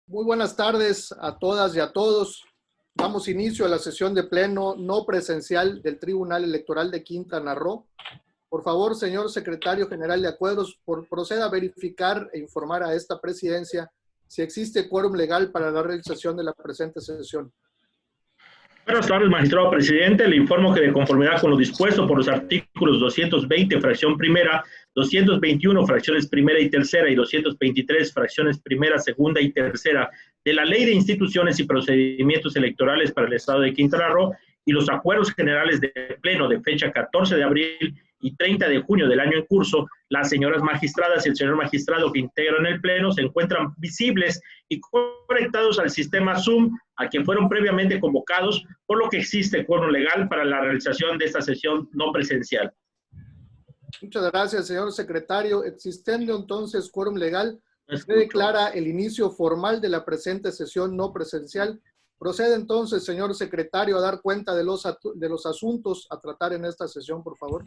Muy buenas tardes a todas y a todos. Damos inicio a la sesión de pleno no presencial del Tribunal Electoral de Quintana Roo. Por favor, señor secretario general de Acuerdos, proceda a verificar e informar a esta presidencia si existe quórum legal para la realización de la presente sesión. Buenas tardes, magistrado presidente. Le informo que de conformidad con lo dispuesto por los artículos 220, fracción primera, 221, fracciones primera y tercera, y 223, fracciones primera, segunda y tercera, de la Ley de Instituciones y Procedimientos Electorales para el Estado de Quintana Roo y los acuerdos generales de pleno de fecha 14 de abril y 30 de junio del año en curso, las señoras magistradas y el señor magistrado que integran el pleno se encuentran visibles y conectados al sistema Zoom, a quien fueron previamente convocados, por lo que existe quórum legal para la realización de esta sesión no presencial. Muchas gracias, señor secretario. Existiendo entonces quórum legal, se declara el inicio formal de la presente sesión no presencial. Procede entonces, señor secretario, a dar cuenta de los asuntos a tratar en esta sesión, por favor.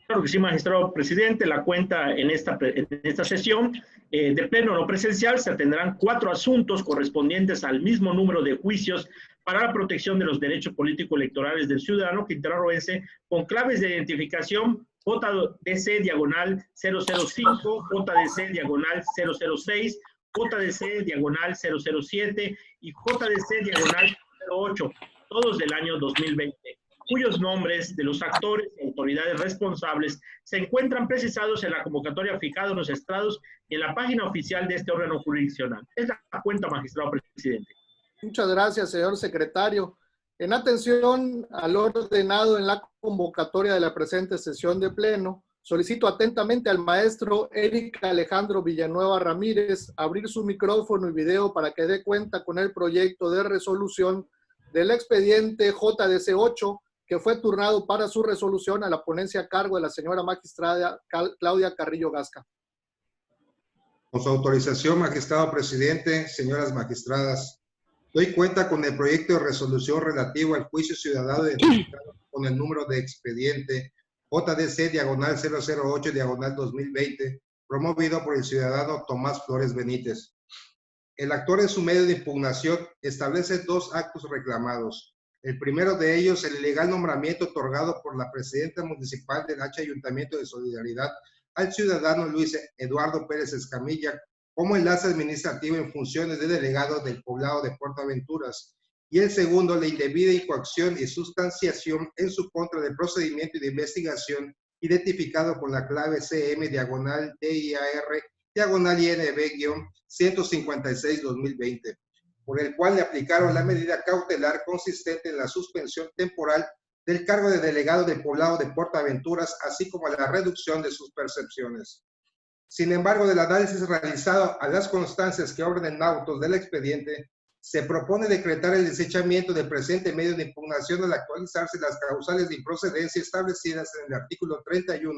Claro que sí, magistrado presidente. La cuenta en esta sesión de pleno no presencial se atenderán 4 asuntos correspondientes al mismo número de juicios para la protección de los derechos político-electorales del ciudadano quintanarroense con claves de identificación JDC-005, JDC-006, JDC-007 y JDC-08, todos del año 2020. Cuyos nombres de los actores y autoridades responsables se encuentran precisados en la convocatoria fijada en los estrados y en la página oficial de este órgano jurisdiccional. Es la cuenta, magistrado presidente. Muchas gracias, señor secretario. En atención al ordenado en la convocatoria de la presente sesión de pleno, solicito atentamente al maestro Eric Alejandro Villanueva Ramírez abrir su micrófono y video para que dé cuenta con el proyecto de resolución del expediente JDC 8, que fue turnado para su resolución a la ponencia a cargo de la señora magistrada Claudia Carrillo Gasca. Con su autorización, magistrado presidente, señoras magistradas, doy cuenta con el proyecto de resolución relativo al juicio ciudadano identificado con el número de expediente JDC-008-2020, promovido por el ciudadano Tomás Flores Benítez. El actor en su medio de impugnación establece 2 actos reclamados. El primero de ellos, el ilegal nombramiento otorgado por la presidenta municipal del H Ayuntamiento de Solidaridad al ciudadano Luis Eduardo Pérez Escamilla como enlace administrativo en funciones de delegado del poblado de Puerto Aventuras. Y el segundo, la indebida incoacción y sustanciación en su contra del procedimiento de investigación identificado con la clave CM-DIAR-INB-156-2020, por el cual le aplicaron la medida cautelar consistente en la suspensión temporal del cargo de delegado del poblado de Puerto Aventuras, así como la reducción de sus percepciones. Sin embargo, del análisis realizado a las constancias que obran autos del expediente, se propone decretar el desechamiento del presente medio de impugnación al actualizarse las causales de improcedencia establecidas en el artículo 31,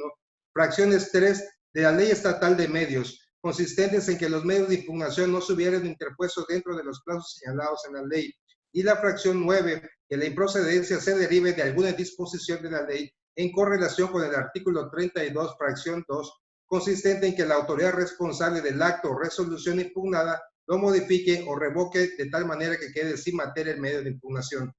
fracciones 3 de la Ley Estatal de Medios, consistentes en que los medios de impugnación no se hubieran interpuesto dentro de los plazos señalados en la ley, y la fracción 9, que la improcedencia se derive de alguna disposición de la ley en correlación con el artículo 32, fracción 2, consistente en que la autoridad responsable del acto o resolución impugnada lo modifique o revoque de tal manera que quede sin materia el medio de impugnación.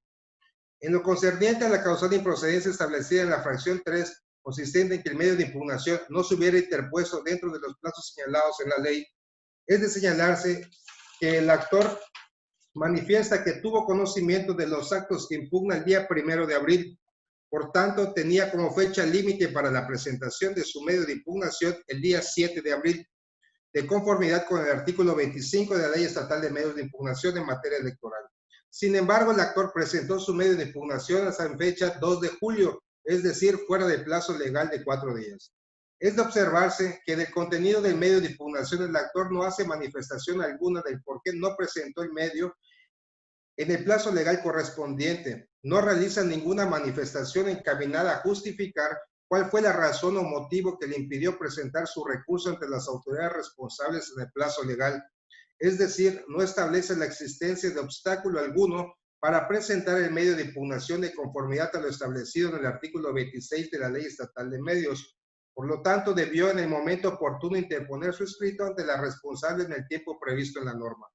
En lo concerniente a la causal de improcedencia establecida en la fracción 3, consistente en que el medio de impugnación no se hubiera interpuesto dentro de los plazos señalados en la ley, es de señalarse que el actor manifiesta que tuvo conocimiento de los actos que impugna el día 1 de abril. Por tanto, tenía como fecha límite para la presentación de su medio de impugnación el día 7 de abril, de conformidad con el artículo 25 de la Ley Estatal de Medios de Impugnación en materia electoral. Sin embargo, el actor presentó su medio de impugnación hasta fecha 2 de julio, es decir, fuera del plazo legal de 4 días. Es de observarse que del contenido del medio de impugnación el actor no hace manifestación alguna del por qué no presentó el medio en el plazo legal correspondiente. No realiza ninguna manifestación encaminada a justificar cuál fue la razón o motivo que le impidió presentar su recurso ante las autoridades responsables en el plazo legal. Es decir, no establece la existencia de obstáculo alguno para presentar el medio de impugnación de conformidad a lo establecido en el artículo 26 de la Ley Estatal de Medios. Por lo tanto, debió en el momento oportuno interponer su escrito ante la responsable en el tiempo previsto en la norma.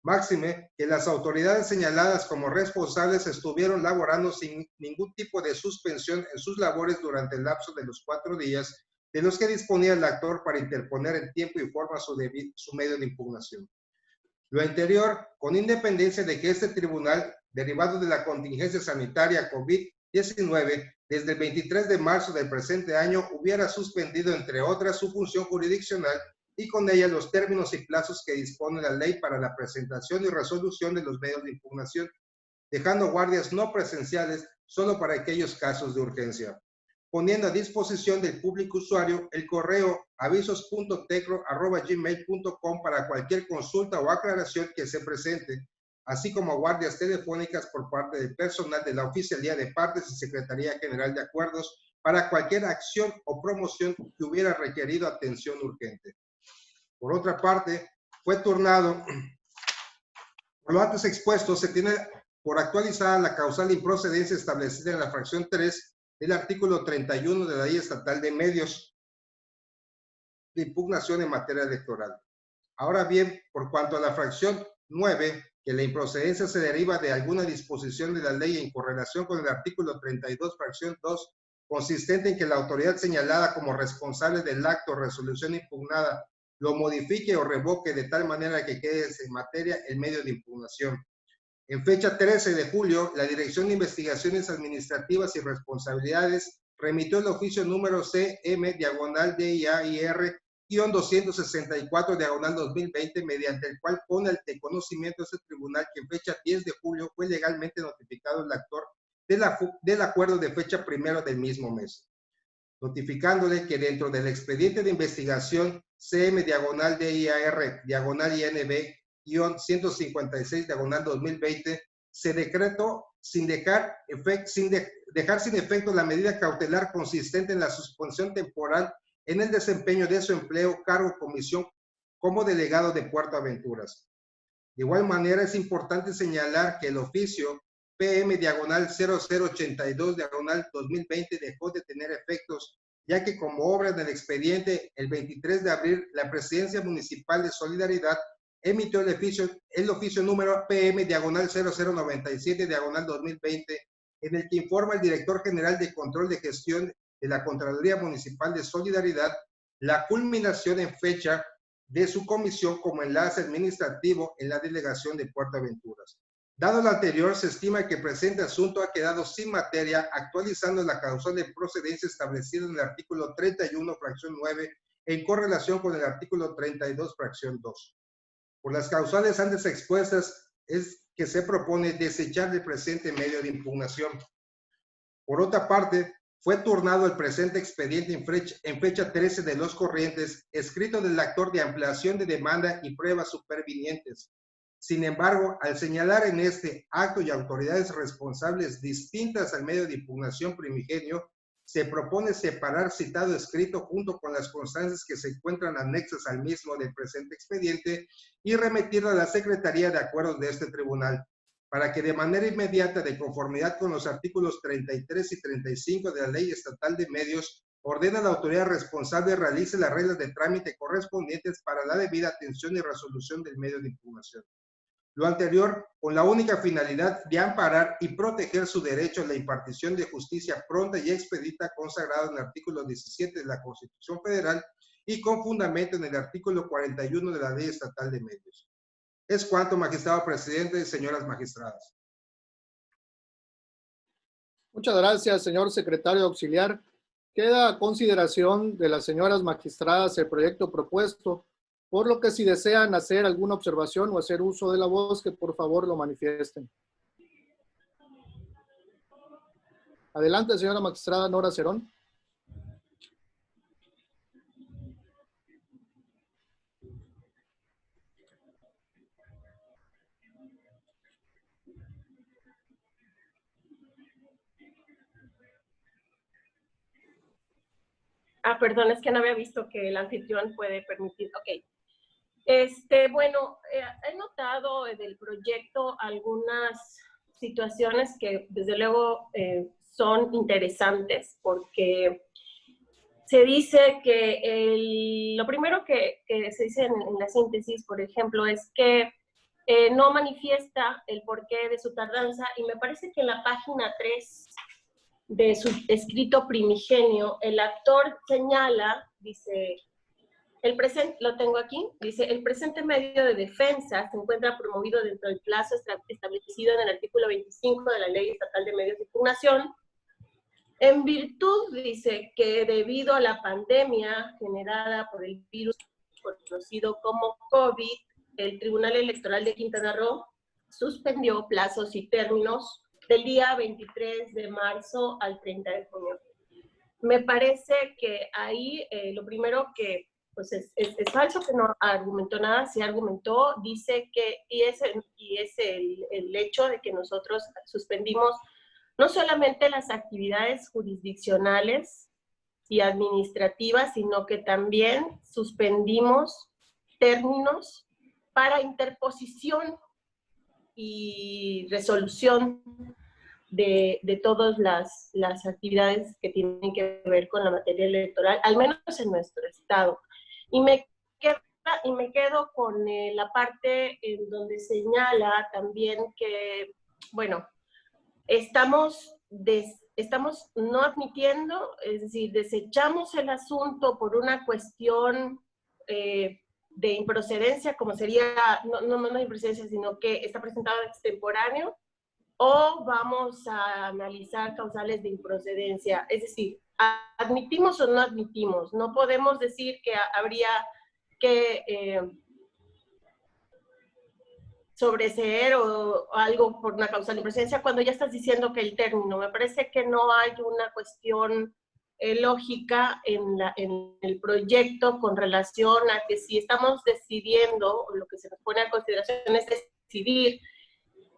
Máxime que las autoridades señaladas como responsables estuvieron laborando sin ningún tipo de suspensión en sus labores durante el lapso de los 4 días de los que disponía el actor para interponer en tiempo y forma su medio de impugnación. Lo anterior, con independencia de que este tribunal, derivado de la contingencia sanitaria COVID-19, desde el 23 de marzo del presente año, hubiera suspendido, entre otras, su función jurisdiccional y con ella los términos y plazos que dispone la ley para la presentación y resolución de los medios de impugnación, dejando guardias no presenciales solo para aquellos casos de urgencia, poniendo a disposición del público usuario el correo avisos.tecro@gmail.com para cualquier consulta o aclaración que se presente, así como guardias telefónicas por parte del personal de la Oficialía de Partes y Secretaría General de Acuerdos para cualquier acción o promoción que hubiera requerido atención urgente. Por otra parte, fue turnado, por lo antes expuesto, se tiene por actualizada la causal de improcedencia establecida en la fracción 3 del artículo 31 de la Ley Estatal de Medios de Impugnación en materia electoral. Ahora bien, por cuanto a la fracción 9, que la improcedencia se deriva de alguna disposición de la ley en correlación con el artículo 32, fracción 2, consistente en que la autoridad señalada como responsable del acto o resolución impugnada lo modifique o revoque de tal manera que quede en materia el medio de impugnación. En fecha 13 de julio, la Dirección de Investigaciones Administrativas y Responsabilidades remitió el oficio número CM-DIAIR-264-2020, mediante el cual pone al conocimiento de este tribunal que en fecha 10 de julio fue legalmente notificado el actor del acuerdo de fecha 1 del mismo mes, notificándole que dentro del expediente de investigación CM-DIAR-INB-156-2020 se decretó sin dejar sin efecto la medida cautelar consistente en la suspensión temporal en el desempeño de su empleo, cargo o comisión como delegado de Puerto Aventuras. De igual manera, es importante señalar que el oficio PM-0082-2020 dejó de tener efectos, ya que como obra del expediente, el 23 de abril, la Presidencia Municipal de Solidaridad emitió el oficio número PM-0097-2020, en el que informa el director general de Control de Gestión de la Contraloría Municipal de Solidaridad la culminación en fecha de su comisión como enlace administrativo en la delegación de Puerto Aventuras. Dado lo anterior, se estima que el presente asunto ha quedado sin materia, actualizando la causal de procedencia establecida en el artículo 31, fracción 9, en correlación con el artículo 32, fracción 2. Por las causales antes expuestas, es que se propone desechar el presente medio de impugnación. Por otra parte, fue turnado el presente expediente en fecha 13 de los corrientes, escrito del actor de ampliación de demanda y pruebas supervinientes. Sin embargo, al señalar en este acto y autoridades responsables distintas al medio de impugnación primigenio, se propone separar citado escrito junto con las constancias que se encuentran anexas al mismo del presente expediente y remitirlo a la Secretaría de Acuerdos de este tribunal, para que de manera inmediata, de conformidad con los artículos 33 y 35 de la Ley Estatal de Medios, ordena a la autoridad responsable realice las reglas de trámite correspondientes para la debida atención y resolución del medio de impugnación. Lo anterior, con la única finalidad de amparar y proteger su derecho a la impartición de justicia pronta y expedita, consagrado en el artículo 17 de la Constitución Federal y con fundamento en el artículo 41 de la Ley Estatal de Medios. Es cuanto, magistrado presidente y señoras magistradas. Muchas gracias, señor secretario auxiliar. Queda a consideración de las señoras magistradas el proyecto propuesto, por lo que si desean hacer alguna observación o hacer uso de la voz, que por favor lo manifiesten. Adelante, señora magistrada Nora Cerón. Perdón, es que no había visto que el anfitrión puede permitir. Ok. Bueno, he notado del proyecto algunas situaciones que desde luego son interesantes, porque se dice que lo primero que se dice en la síntesis, por ejemplo, es que no manifiesta el porqué de su tardanza, y me parece que en la página 3 de su escrito primigenio, el actor señala, dice, lo tengo aquí, dice, el presente medio de defensa se encuentra promovido dentro del plazo establecido en el artículo 25 de la Ley Estatal de Medios de Impugnación, en virtud, dice, que debido a la pandemia generada por el virus conocido como COVID, el Tribunal Electoral de Quintana Roo suspendió plazos y términos del día 23 de marzo al 30 de junio. Me parece que ahí lo primero que pues es falso, que no argumentó nada, sí argumentó, dice que, y es el hecho de que nosotros suspendimos no solamente las actividades jurisdiccionales y administrativas, sino que también suspendimos términos para interposición y resolución de todas las actividades que tienen que ver con la materia electoral, al menos en nuestro estado. Y me quedo con la parte en donde señala también que, bueno, estamos no admitiendo, es decir, desechamos el asunto por una cuestión de improcedencia, como sería, no improcedencia, sino que está presentado extemporáneo, o vamos a analizar causales de improcedencia. Es decir, ¿admitimos o no admitimos? No podemos decir que habría que sobreseer o algo por una causal de improcedencia cuando ya estás diciendo que el término. Me parece que no hay una cuestión lógica en el proyecto con relación a que si estamos decidiendo, lo que se nos pone a consideración es decidir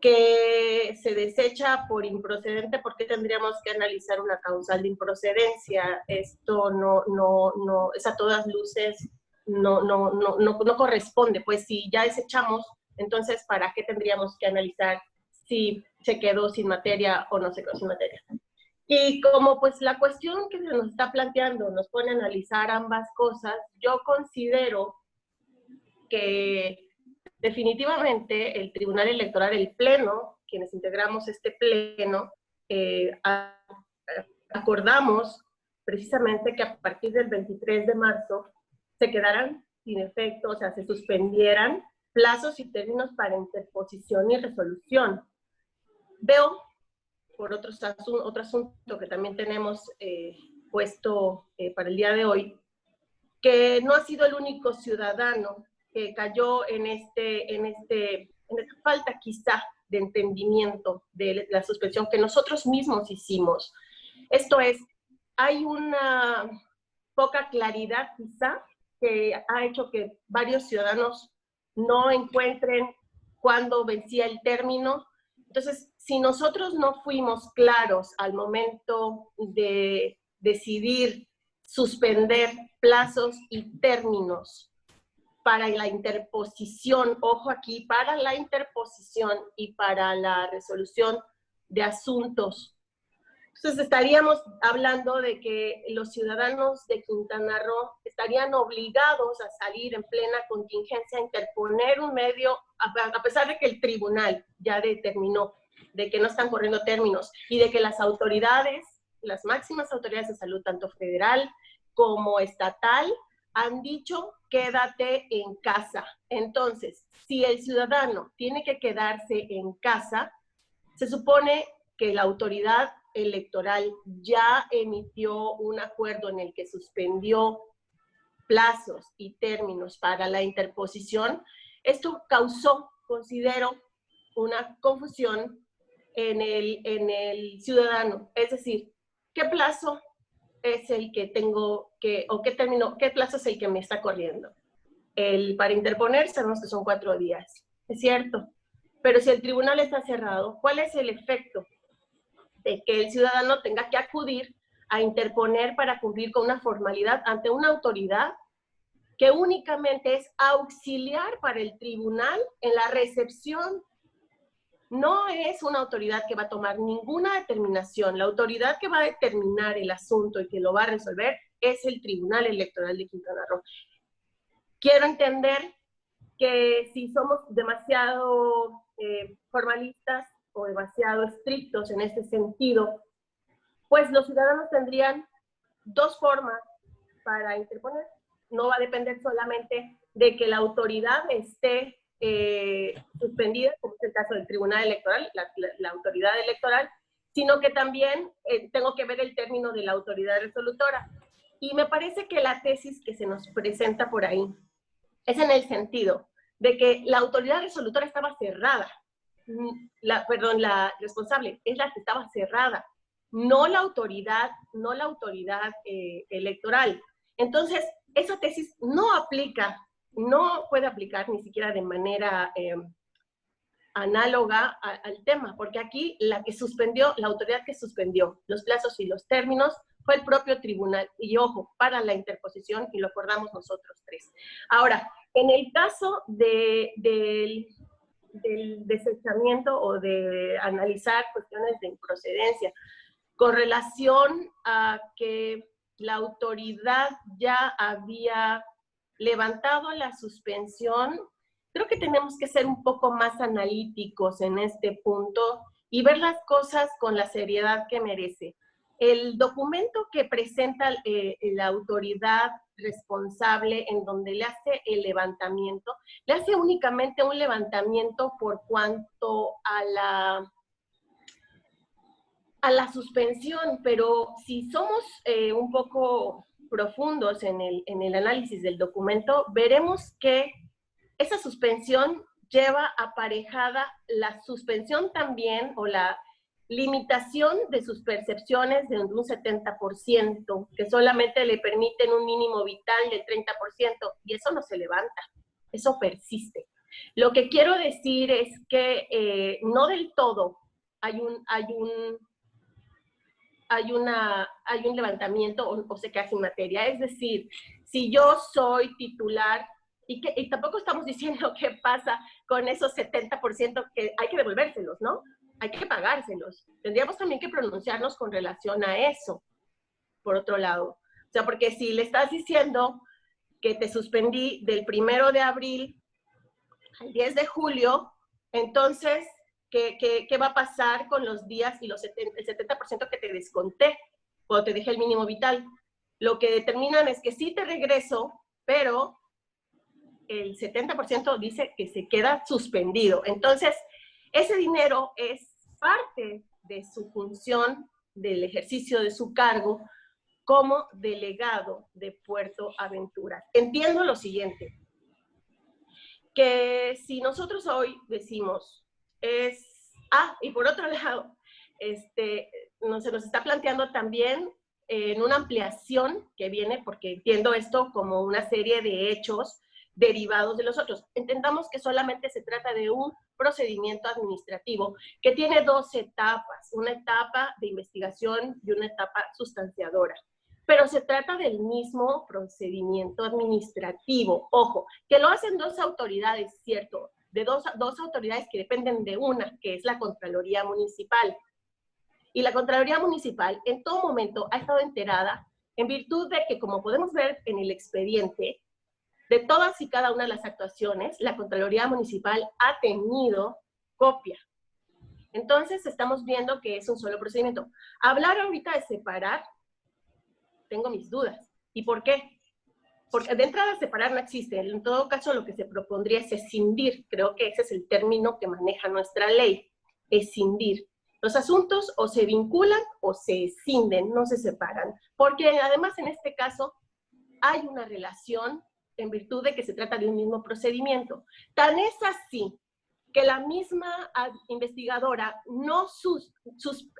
que se desecha por improcedente, ¿por qué tendríamos que analizar una causal de improcedencia? Esto no es a todas luces, no corresponde. Pues si ya desechamos, entonces ¿para qué tendríamos que analizar si se quedó sin materia o no se quedó sin materia? Y como pues la cuestión que se nos está planteando nos pone a analizar ambas cosas, yo considero que definitivamente el Tribunal Electoral, el Pleno, quienes integramos este Pleno, acordamos precisamente que a partir del 23 de marzo se quedaran sin efecto, o sea, se suspendieran plazos y términos para interposición y resolución. Veo, por otro asunto que también tenemos puesto para el día de hoy, que no ha sido el único ciudadano que cayó en esta falta quizá de entendimiento de la suspensión que nosotros mismos hicimos. Esto es, hay una poca claridad quizá que ha hecho que varios ciudadanos no encuentren cuándo vencía el término. Entonces, si nosotros no fuimos claros al momento de decidir suspender plazos y términos para la interposición, ojo aquí, para la interposición y para la resolución de asuntos. Entonces estaríamos hablando de que los ciudadanos de Quintana Roo estarían obligados a salir en plena contingencia, a interponer un medio, a pesar de que el tribunal ya determinó de que no están corriendo términos y de que las autoridades, las máximas autoridades de salud, tanto federal como estatal, han dicho quédate en casa. Entonces, si el ciudadano tiene que quedarse en casa, se supone que la autoridad electoral ya emitió un acuerdo en el que suspendió plazos y términos para la interposición. Esto causó, considero, una confusión en el ciudadano. Es decir, ¿qué plazo es el que tengo que, o qué plazo es el que me está corriendo? Para interponer sabemos que son 4 días, es cierto, pero si el tribunal está cerrado, ¿cuál es el efecto de que el ciudadano tenga que acudir a interponer para cumplir con una formalidad ante una autoridad que únicamente es auxiliar para el tribunal en la recepción? No es una autoridad que va a tomar ninguna determinación. La autoridad que va a determinar el asunto y que lo va a resolver es el Tribunal Electoral de Quintana Roo. Quiero entender que si somos demasiado formalistas o demasiado estrictos en este sentido, pues los ciudadanos tendrían dos formas para interponer. No va a depender solamente de que la autoridad esté suspendida, como es el caso del Tribunal Electoral, la autoridad electoral, sino que también tengo que ver el término de la autoridad resolutora. Y me parece que la tesis que se nos presenta por ahí es en el sentido de que la autoridad resolutora estaba cerrada. La responsable es la que estaba cerrada, no la autoridad electoral. Entonces, esa tesis no aplica, no puede aplicar ni siquiera de manera análoga al tema, porque aquí la autoridad que suspendió los plazos y los términos fue el propio tribunal, y ojo, para la interposición, y lo acordamos nosotros tres. Ahora, en el caso del desechamiento o de analizar cuestiones de improcedencia, con relación a que la autoridad ya había levantado la suspensión, creo que tenemos que ser un poco más analíticos en este punto y ver las cosas con la seriedad que merece. El documento que presenta la autoridad responsable, en donde le hace el levantamiento, le hace únicamente un levantamiento por cuanto a la suspensión, pero si somos un poco profundos en el análisis del documento, veremos que esa suspensión lleva aparejada la suspensión también, o la limitación de sus percepciones de un 70%, que solamente le permiten un mínimo vital del 30%, y eso no se levanta, eso persiste. Lo que quiero decir es que no del todo hay un levantamiento o se queda sin materia. Es decir, si yo soy titular, y tampoco estamos diciendo qué pasa con esos 70% que hay que devolvérselos, ¿no? Hay que pagárselos. Tendríamos también que pronunciarnos con relación a eso, por otro lado. O sea, porque si le estás diciendo que te suspendí del 1 de abril al 10 de julio, entonces, ¿qué va a pasar con los días y el 70% que te desconté cuando te dejé el mínimo vital? Lo que determinan es que sí te regreso, pero el 70% dice que se queda suspendido. Entonces, ese dinero es parte de su función, del ejercicio de su cargo como delegado de Puerto Aventuras. Entiendo lo siguiente, que si nosotros hoy decimos y por otro lado, se nos está planteando también en una ampliación que viene, porque entiendo esto como una serie de hechos derivados de los otros. Entendamos que solamente se trata de un procedimiento administrativo que tiene dos etapas, una etapa de investigación y una etapa sustanciadora. Pero se trata del mismo procedimiento administrativo. Ojo, que lo hacen dos autoridades, ¿cierto? De dos autoridades que dependen de una, que es la Contraloría Municipal. Y la Contraloría Municipal en todo momento ha estado enterada, en virtud de que, como podemos ver en el expediente, de todas y cada una de las actuaciones, la Contraloría Municipal ha tenido copia. Entonces, estamos viendo que es un solo procedimiento. Hablar ahorita de separar, tengo mis dudas. ¿Y por qué? Porque de entrada separar no existe. En todo caso, lo que se propondría es escindir. Creo que ese es el término que maneja nuestra ley, escindir. Los asuntos o se vinculan o se escinden, no se separan. Porque además, en este caso, hay una relación en virtud de que se trata de un mismo procedimiento. Tan es así que la misma investigadora no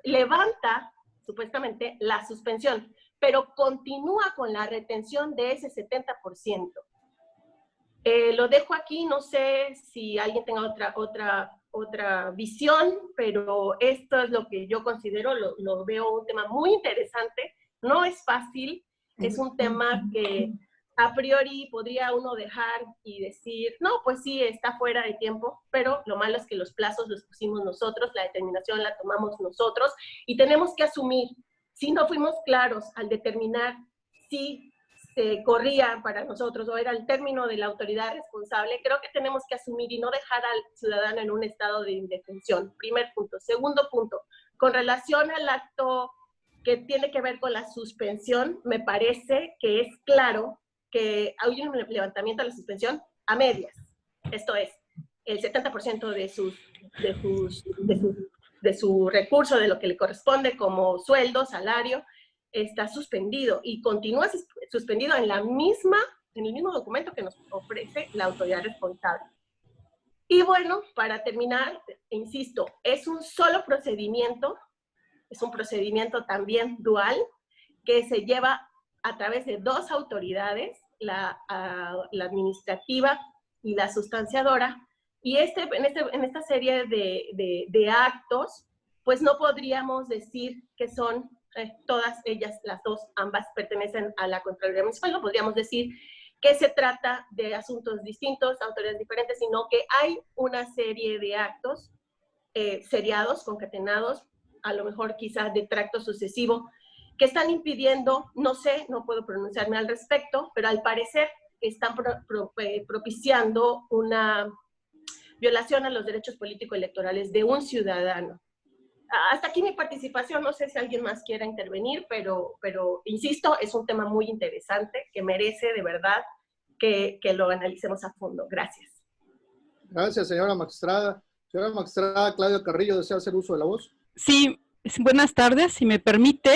levanta, supuestamente, la suspensión, pero continúa con la retención de ese 70%. Lo dejo aquí, no sé si alguien tenga otra visión, pero esto es lo que yo considero, lo veo un tema muy interesante, no es fácil, es un tema que a priori podría uno dejar y decir, no, pues sí, está fuera de tiempo, pero lo malo es que los plazos los pusimos nosotros, la determinación la tomamos nosotros, y tenemos que asumir, si no fuimos claros al determinar si corría para nosotros o era el término de la autoridad responsable, creo que tenemos que asumir y no dejar al ciudadano en un estado de indefensión. Primer punto. Segundo punto, con relación al acto que tiene que ver con la suspensión, me parece que es claro que hay un levantamiento de la suspensión a medias. Esto es, el 70% de su recurso, de lo que le corresponde como sueldo, salario, está suspendido y continúa suspendido en el mismo documento que nos ofrece la autoridad responsable. Y bueno, para terminar, insisto, es un solo procedimiento, es un procedimiento también dual, que se lleva a través de dos autoridades, la administrativa y la sustanciadora, y en esta serie de actos, pues no podríamos decir que son todas ellas, las dos, ambas pertenecen a la Contraloría Municipal, no podríamos decir que se trata de asuntos distintos, autoridades diferentes, sino que hay una serie de actos seriados, concatenados, a lo mejor quizás de tracto sucesivo, que están impidiendo, no sé, no puedo pronunciarme al respecto, pero al parecer están propiciando una violación a los derechos político-electorales de un ciudadano. Hasta aquí mi participación, no sé si alguien más quiera intervenir, pero insisto, es un tema muy interesante que merece de verdad que lo analicemos a fondo. Gracias. Gracias, señora magistrada. Señora magistrada Claudia Carrillo, ¿desea hacer uso de la voz? Sí, buenas tardes, si me permite.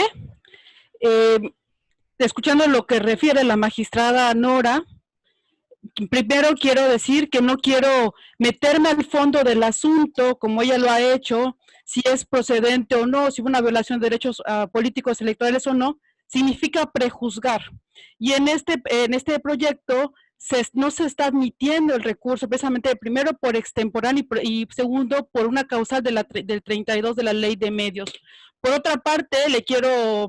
Escuchando lo que refiere la magistrada Nora, primero quiero decir que no quiero meterme al fondo del asunto, como ella lo ha hecho, si es procedente o no, si hubo una violación de derechos políticos electorales o no, significa prejuzgar. Y en este proyecto no se está admitiendo el recurso, precisamente primero por extemporáneo y segundo por una causal del 32 de la Ley de Medios. Por otra parte, le quiero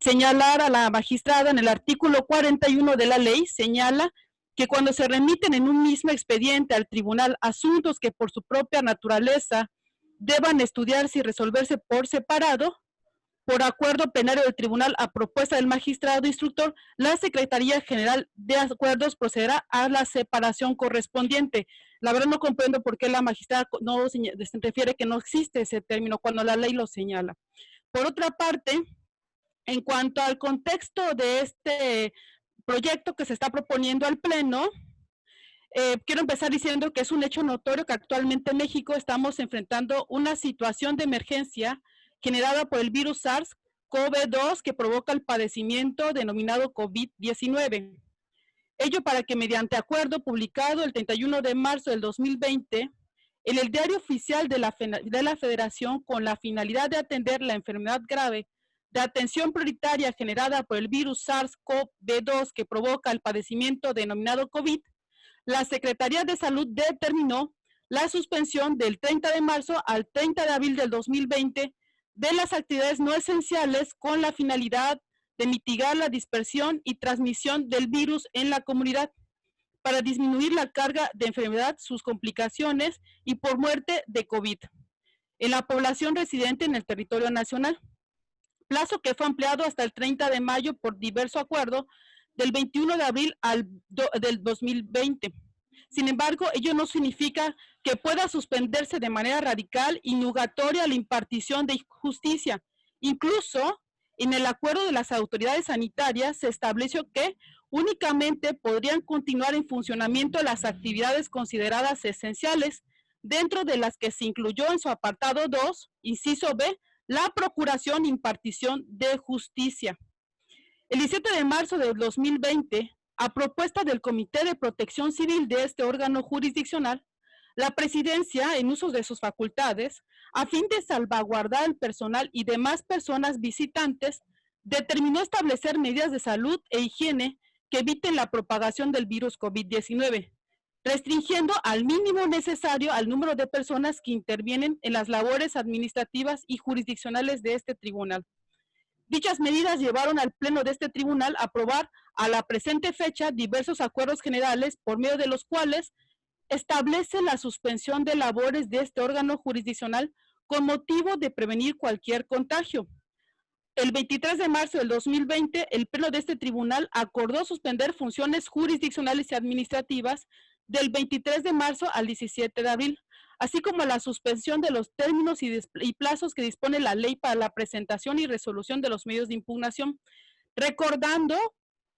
señalar a la magistrada en el artículo 41 de la ley, señala que cuando se remiten en un mismo expediente al tribunal asuntos que por su propia naturaleza deban estudiarse y resolverse por separado, por acuerdo plenario del tribunal a propuesta del magistrado instructor, la Secretaría General de Acuerdos procederá a la separación correspondiente. La verdad no comprendo por qué la magistrada no se refiere que no existe ese término cuando la ley lo señala. Por otra parte, en cuanto al contexto de este proyecto que se está proponiendo al Pleno, quiero empezar diciendo que es un hecho notorio que actualmente en México estamos enfrentando una situación de emergencia generada por el virus SARS-CoV-2 que provoca el padecimiento denominado COVID-19. Ello para que mediante acuerdo publicado el 31 de marzo del 2020 en el Diario Oficial de la Federación con la finalidad de atender la enfermedad grave de atención prioritaria generada por el virus SARS-CoV-2 que provoca el padecimiento denominado COVID, la Secretaría de Salud determinó la suspensión del 30 de marzo al 30 de abril del 2020 de las actividades no esenciales con la finalidad de mitigar la dispersión y transmisión del virus en la comunidad para disminuir la carga de enfermedad, sus complicaciones y por muerte de COVID en la población residente en el territorio nacional. Plazo que fue ampliado hasta el 30 de mayo por diverso acuerdo del 21 de abril del 2020. Sin embargo, ello no significa que pueda suspenderse de manera radical y nugatoria la impartición de justicia. Incluso, en el acuerdo de las autoridades sanitarias se estableció que únicamente podrían continuar en funcionamiento las actividades consideradas esenciales, dentro de las que se incluyó en su apartado 2, inciso B, la procuración e impartición de justicia. El 17 de marzo de 2020, a propuesta del Comité de Protección Civil de este órgano jurisdiccional, la Presidencia, en uso de sus facultades, a fin de salvaguardar el personal y demás personas visitantes, determinó establecer medidas de salud e higiene que eviten la propagación del virus COVID-19, restringiendo al mínimo necesario al número de personas que intervienen en las labores administrativas y jurisdiccionales de este tribunal. Dichas medidas llevaron al Pleno de este tribunal a aprobar a la presente fecha diversos acuerdos generales por medio de los cuales establece la suspensión de labores de este órgano jurisdiccional con motivo de prevenir cualquier contagio. El 23 de marzo del 2020, el Pleno de este tribunal acordó suspender funciones jurisdiccionales y administrativas del 23 de marzo al 17 de abril, así como la suspensión de los términos y plazos que dispone la ley para la presentación y resolución de los medios de impugnación,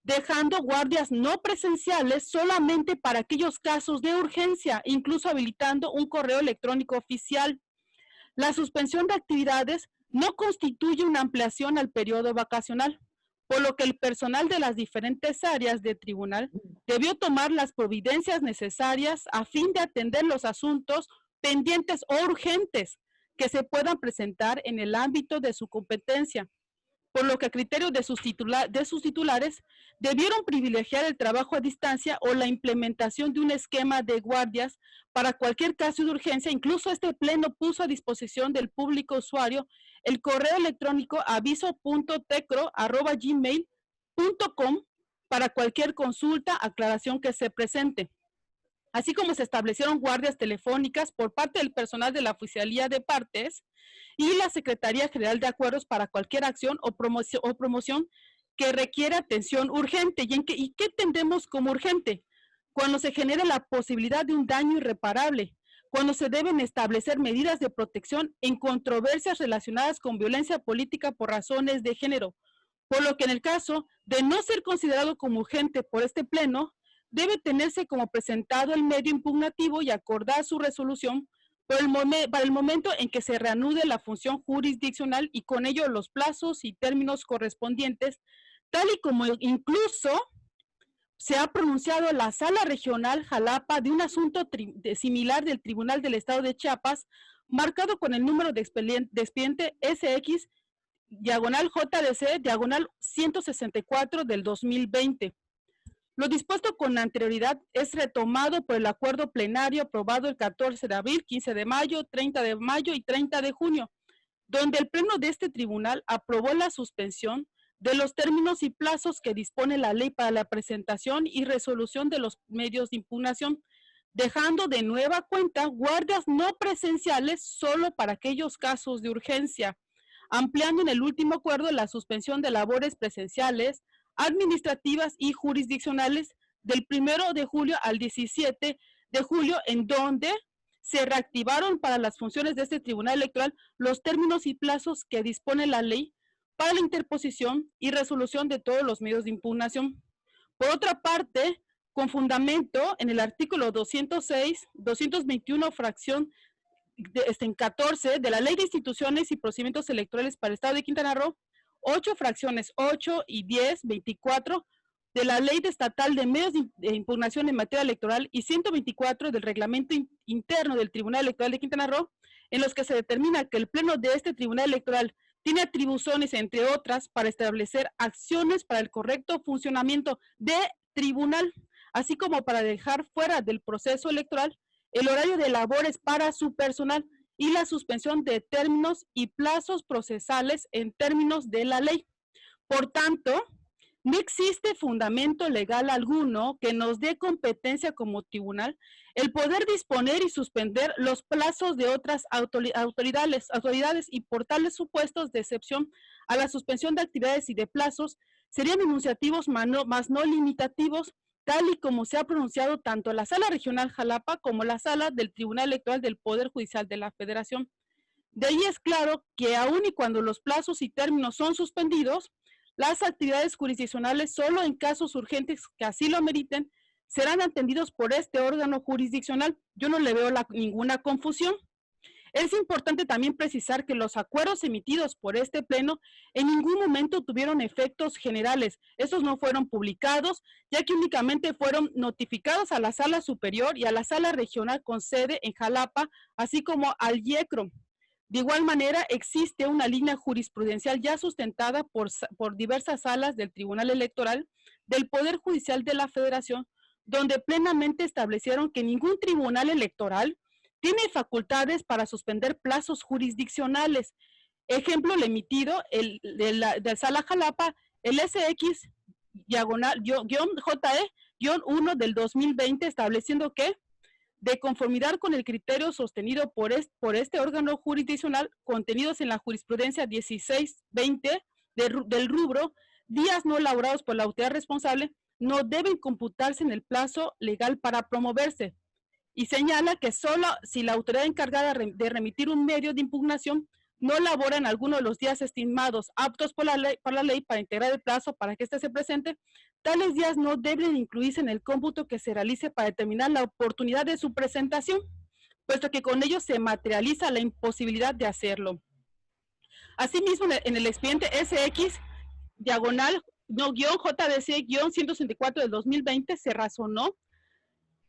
dejando guardias no presenciales solamente para aquellos casos de urgencia, incluso habilitando un correo electrónico oficial. La suspensión de actividades no constituye una ampliación al periodo vacacional, por lo que el personal de las diferentes áreas del tribunal debió tomar las providencias necesarias a fin de atender los asuntos pendientes o urgentes que se puedan presentar en el ámbito de su competencia, por lo que a criterio de sus titulares debieron privilegiar el trabajo a distancia o la implementación de un esquema de guardias para cualquier caso de urgencia. Incluso este pleno puso a disposición del público usuario el correo electrónico aviso.tecro@gmail.com para cualquier consulta, aclaración que se presente. Así como se establecieron guardias telefónicas por parte del personal de la Oficialía de Partes y la Secretaría General de Acuerdos para cualquier acción o promoción que requiera atención urgente. ¿Y qué entendemos como urgente? Cuando se genera la posibilidad de un daño irreparable, cuando se deben establecer medidas de protección en controversias relacionadas con violencia política por razones de género, por lo que en el caso de no ser considerado como urgente por este pleno, debe tenerse como presentado el medio impugnativo y acordar su resolución para el momento en que se reanude la función jurisdiccional y con ello los plazos y términos correspondientes, tal y como incluso se ha pronunciado la Sala Regional Jalapa de un asunto similar del Tribunal del Estado de Chiapas, marcado con el número de expediente SX-JDC-164 del 2020. Lo dispuesto con anterioridad es retomado por el acuerdo plenario aprobado el 14 de abril, 15 de mayo, 30 de mayo y 30 de junio, donde el pleno de este tribunal aprobó la suspensión de los términos y plazos que dispone la ley para la presentación y resolución de los medios de impugnación, dejando de nueva cuenta guardias no presenciales solo para aquellos casos de urgencia, ampliando en el último acuerdo la suspensión de labores presenciales, administrativas y jurisdiccionales del 1 de julio al 17 de julio, en donde se reactivaron para las funciones de este tribunal electoral los términos y plazos que dispone la ley para la interposición y resolución de todos los medios de impugnación. Por otra parte, con fundamento en el artículo 221, fracción 14 de la Ley de Instituciones y Procedimientos Electorales para el Estado de Quintana Roo, 8 fracciones 8 y 10, 24 de la Ley Estatal de Medios de Impugnación en materia electoral y 124 del Reglamento Interno del Tribunal Electoral de Quintana Roo, en los que se determina que el Pleno de este Tribunal Electoral tiene atribuciones, entre otras, para establecer acciones para el correcto funcionamiento de tribunal, así como para dejar fuera del proceso electoral el horario de labores para su personal y la suspensión de términos y plazos procesales en términos de la ley. Por tanto, no existe fundamento legal alguno que nos dé competencia como tribunal el poder disponer y suspender los plazos de otras autoridades y por tales supuestos de excepción a la suspensión de actividades y de plazos serían enunciativos más no limitativos, tal y como se ha pronunciado tanto la Sala Regional Jalapa como la Sala del Tribunal Electoral del Poder Judicial de la Federación. De ahí es claro que aun y cuando los plazos y términos son suspendidos, las actividades jurisdiccionales solo en casos urgentes que así lo meriten serán atendidos por este órgano jurisdiccional. Yo no le veo ninguna confusión. Es importante también precisar que los acuerdos emitidos por este pleno en ningún momento tuvieron efectos generales. Estos no fueron publicados, ya que únicamente fueron notificados a la Sala Superior y a la Sala Regional con sede en Jalapa, así como al IECRO. De igual manera, existe una línea jurisprudencial ya sustentada por diversas salas del Tribunal Electoral del Poder Judicial de la Federación, donde plenamente establecieron que ningún tribunal electoral tiene facultades para suspender plazos jurisdiccionales. Ejemplo, el emitido de Sala Jalapa, el SX-JE-1 del 2020, estableciendo que, de conformidad con el criterio sostenido por este órgano jurisdiccional, contenidos en la jurisprudencia 1620 del rubro, días no laborados por la autoridad responsable no deben computarse en el plazo legal para promoverse. Y señala que solo si la autoridad encargada de remitir un medio de impugnación no labora en alguno de los días estimados aptos por la ley para integrar el plazo para que éste se presente, tales días no deben incluirse en el cómputo que se realice para determinar la oportunidad de su presentación, puesto que con ello se materializa la imposibilidad de hacerlo. Asimismo, en el expediente SX, JDC-164 del 2020, se razonó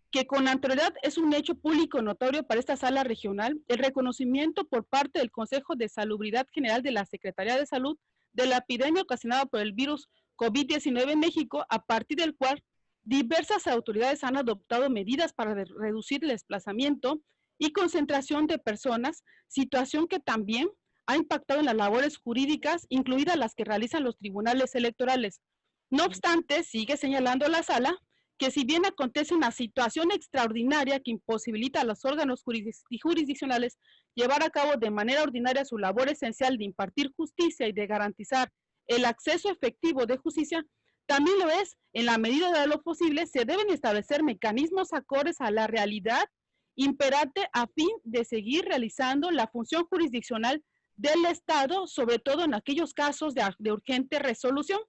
que con anterioridad es un hecho público notorio para esta sala regional el reconocimiento por parte del Consejo de Salubridad General de la Secretaría de Salud de la epidemia ocasionada por el virus COVID-19 en México, a partir del cual diversas autoridades han adoptado medidas para reducir el desplazamiento y concentración de personas, situación que también ha impactado en las labores jurídicas, incluidas las que realizan los tribunales electorales. No obstante, sigue señalando la sala que si bien acontece una situación extraordinaria que imposibilita a los órganos jurisdiccionales llevar a cabo de manera ordinaria su labor esencial de impartir justicia y de garantizar el acceso efectivo de justicia, también lo es, en la medida de lo posible, se deben establecer mecanismos acordes a la realidad imperante a fin de seguir realizando la función jurisdiccional del Estado, sobre todo en aquellos casos de urgente resolución.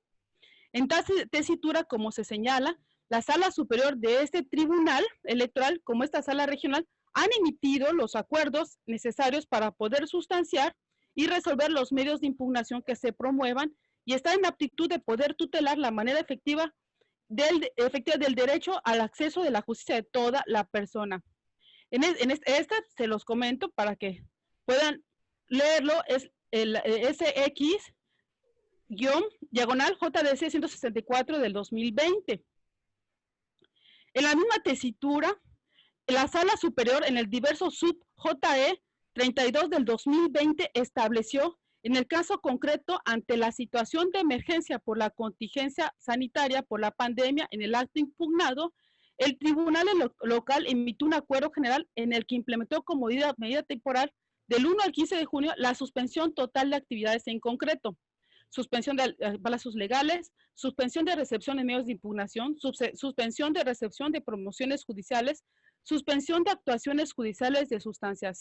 En tal tesitura, como se señala, la sala superior de este tribunal electoral, como esta sala regional, han emitido los acuerdos necesarios para poder sustanciar y resolver los medios de impugnación que se promuevan y está en aptitud de poder tutelar la manera efectiva del derecho al acceso de la justicia de toda la persona. Esta se los comento para que puedan leerlo, es el SX-JDC 164 del 2020. En la misma tesitura, la Sala Superior en el diverso sub JE 32 del 2020 estableció, en el caso concreto, ante la situación de emergencia por la contingencia sanitaria por la pandemia en el acto impugnado, el tribunal local emitió un acuerdo general en el que implementó como medida temporal del 1 al 15 de junio la suspensión total de actividades en concreto. Suspensión de plazos legales, suspensión de recepción de medios de impugnación, suspensión de recepción de promociones judiciales, suspensión de actuaciones judiciales de sustancia,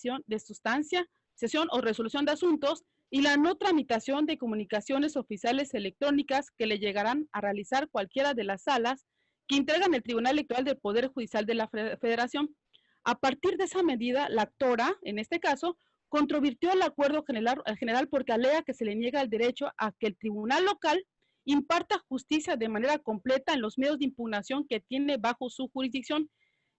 sesión o resolución de asuntos y la no tramitación de comunicaciones oficiales electrónicas que le llegarán a realizar cualquiera de las salas que integran el Tribunal Electoral del Poder Judicial de la Federación. A partir de esa medida, la actora, en este caso, controvirtió el acuerdo general porque alega que se le niega el derecho a que el tribunal local imparta justicia de manera completa en los medios de impugnación que tiene bajo su jurisdicción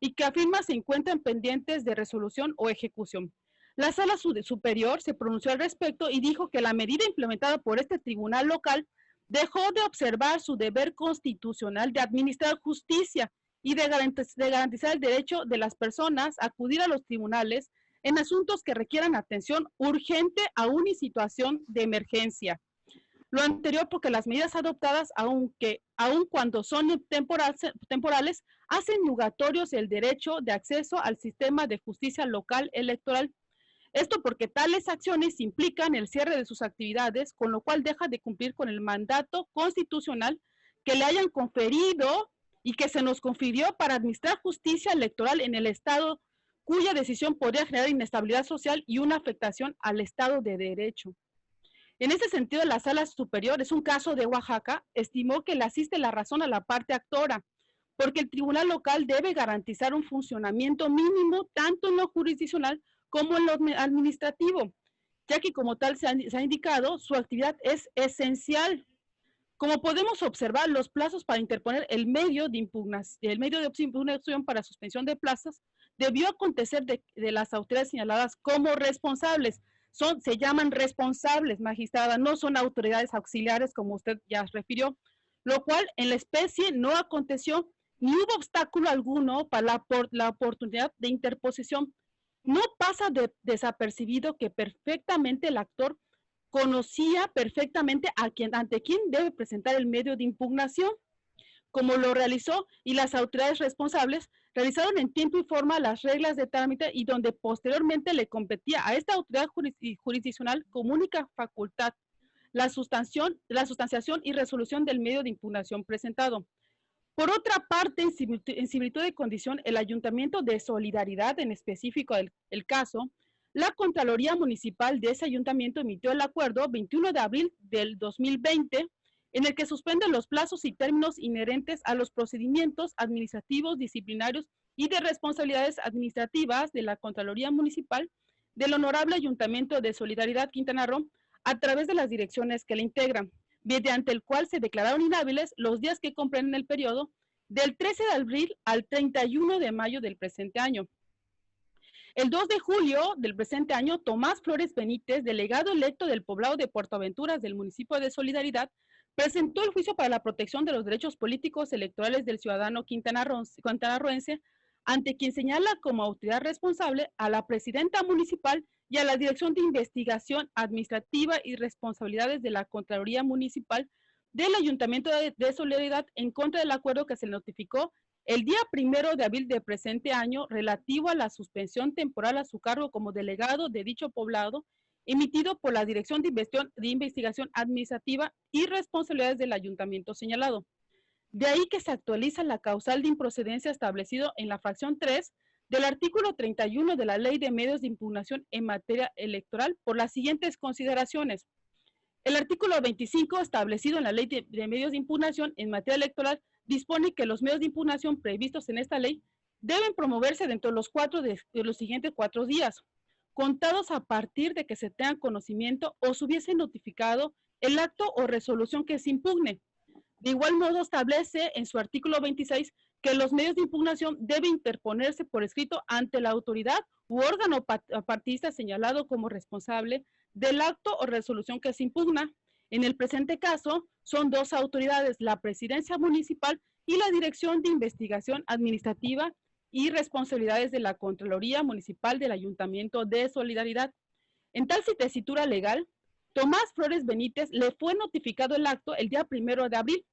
y que afirma se encuentran pendientes de resolución o ejecución. La Sala Superior se pronunció al respecto y dijo que la medida implementada por este tribunal local dejó de observar su deber constitucional de administrar justicia y de garantizar el derecho de las personas a acudir a los tribunales en asuntos que requieran atención urgente aún en situación de emergencia. Lo anterior porque las medidas adoptadas, aun cuando son temporales, hacen nugatorios el derecho de acceso al sistema de justicia local electoral. Esto porque tales acciones implican el cierre de sus actividades, con lo cual deja de cumplir con el mandato constitucional que le hayan conferido y que se nos confirió para administrar justicia electoral en el Estado, cuya decisión podría generar inestabilidad social y una afectación al Estado de Derecho. En ese sentido, la Sala Superior, es un caso de Oaxaca, estimó que le asiste la razón a la parte actora, porque el tribunal local debe garantizar un funcionamiento mínimo tanto en lo jurisdiccional como en lo administrativo, ya que como tal se ha indicado, su actividad es esencial. Como podemos observar, los plazos para interponer el medio de impugnación para suspensión de plazas debió acontecer de las autoridades señaladas como responsables. Se llaman responsables, magistrada, no son autoridades auxiliares como usted ya refirió, lo cual en la especie no aconteció, ni hubo obstáculo alguno para la oportunidad de interposición. No pasa desapercibido que perfectamente el actor conocía perfectamente ante quién debe presentar el medio de impugnación, como lo realizó, y las autoridades responsables realizaron en tiempo y forma las reglas de trámite y donde posteriormente le competía a esta autoridad jurisdiccional como única facultad la sustanciación y resolución del medio de impugnación presentado. Por otra parte, en similitud de condición, el Ayuntamiento de Solidaridad, en específico el caso, la Contraloría Municipal de ese ayuntamiento emitió el acuerdo 21 de abril del 2020, en el que suspende los plazos y términos inherentes a los procedimientos administrativos, disciplinarios y de responsabilidades administrativas de la Contraloría Municipal del Honorable Ayuntamiento de Solidaridad Quintana Roo a través de las direcciones que le integran, mediante el cual se declararon inhábiles los días que comprenden el periodo del 13 de abril al 31 de mayo del presente año. El 2 de julio del presente año, Tomás Flores Benítez, delegado electo del poblado de Puerto Aventuras del municipio de Solidaridad, presentó el juicio para la protección de los derechos políticos electorales del ciudadano quintanarroense, ante quien señala como autoridad responsable a la presidenta municipal y a la Dirección de Investigación Administrativa y Responsabilidades de la Contraloría Municipal del Ayuntamiento de Solidaridad en contra del acuerdo que se notificó el día 1 de abril del presente año relativo a la suspensión temporal a su cargo como delegado de dicho poblado, emitido por la Dirección de Investigación Administrativa y Responsabilidades del Ayuntamiento señalado. De ahí que se actualiza la causal de improcedencia establecido en la fracción 3 del artículo 31 de la Ley de Medios de Impugnación en materia electoral por las siguientes consideraciones. El artículo 25, establecido en la Ley de Medios de Impugnación en materia electoral, dispone que los medios de impugnación previstos en esta ley deben promoverse dentro de los siguientes 4 días, contados a partir de que se tenga conocimiento o se hubiese notificado el acto o resolución que se impugne. De igual modo, establece en su artículo 26 que los medios de impugnación deben interponerse por escrito ante la autoridad u órgano partidista señalado como responsable del acto o resolución que se impugna. En el presente caso, son 2 autoridades, la Presidencia Municipal y la Dirección de Investigación Administrativa y Responsabilidades de la Contraloría Municipal del Ayuntamiento de Solidaridad. En tal tesitura legal, Tomás Flores Benítez le fue notificado el acto el día 1 de abril,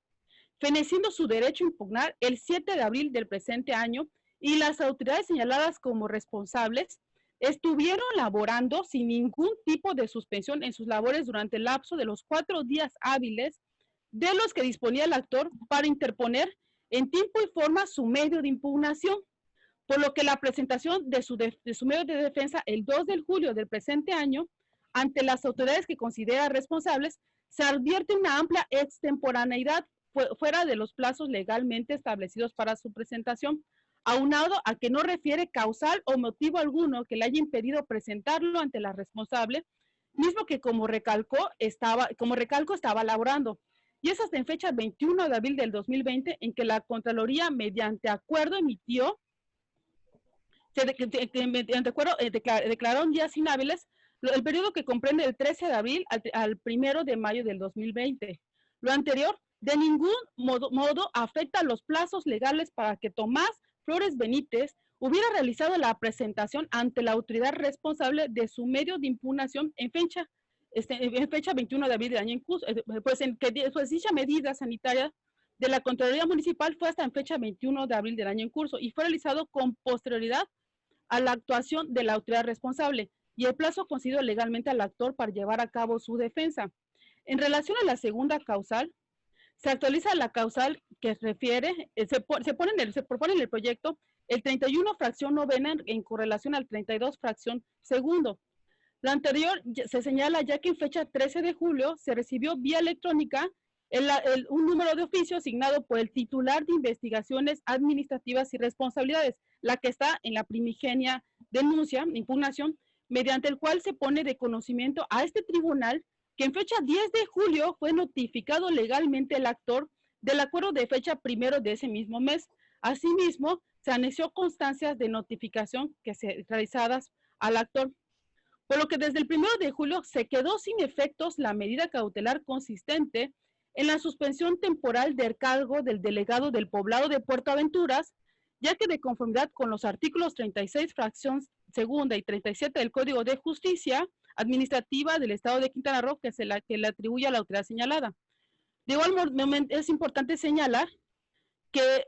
feneciendo su derecho a impugnar el 7 de abril del presente año, y las autoridades señaladas como responsables estuvieron laborando sin ningún tipo de suspensión en sus labores durante el lapso de los 4 días hábiles de los que disponía el actor para interponer en tiempo y forma su medio de impugnación, por lo que la presentación de su medio de defensa el 2 de julio del presente año ante las autoridades que considera responsables, se advierte una amplia extemporaneidad fuera de los plazos legalmente establecidos para su presentación, aunado a que no refiere causal o motivo alguno que le haya impedido presentarlo ante la responsable, mismo que como recalco estaba laborando. Y es hasta en fecha 21 de abril del 2020 en que la Contraloría, mediante acuerdo emitió, declararon días inhábiles el periodo que comprende del 13 de abril al 1 de mayo del 2020. Lo anterior de ningún modo afecta a los plazos legales para que Tomás Flores Benítez hubiera realizado la presentación ante la autoridad responsable de su medio de impugnación en fecha 21 de abril del año en curso, pues dicha medida sanitaria de la Contraloría Municipal fue hasta en fecha 21 de abril del año en curso y fue realizado con posterioridad a la actuación de la autoridad responsable y el plazo concedido legalmente al actor para llevar a cabo su defensa. En relación a la segunda causal, se actualiza la causal que refiere, se propone en el proyecto el 31 fracción novena en correlación al 32 fracción segundo. Lo anterior se señala ya que en fecha 13 de julio se recibió vía electrónica un número de oficio asignado por el titular de Investigaciones Administrativas y Responsabilidades, la que está en la primigenia denuncia, impugnación, mediante el cual se pone de conocimiento a este tribunal que en fecha 10 de julio fue notificado legalmente el actor del acuerdo de fecha 1 de ese mismo mes. Asimismo, se anexó constancias de notificación que se realizadas al actor, por lo que desde el 1 de julio se quedó sin efectos la medida cautelar consistente en la suspensión temporal del cargo del delegado del poblado de Puerto Aventuras, ya que de conformidad con los artículos 36, fracción segunda y 37 del Código de Justicia Administrativa del Estado de Quintana Roo, que le atribuye a la autoridad señalada. De igual modo, es importante señalar que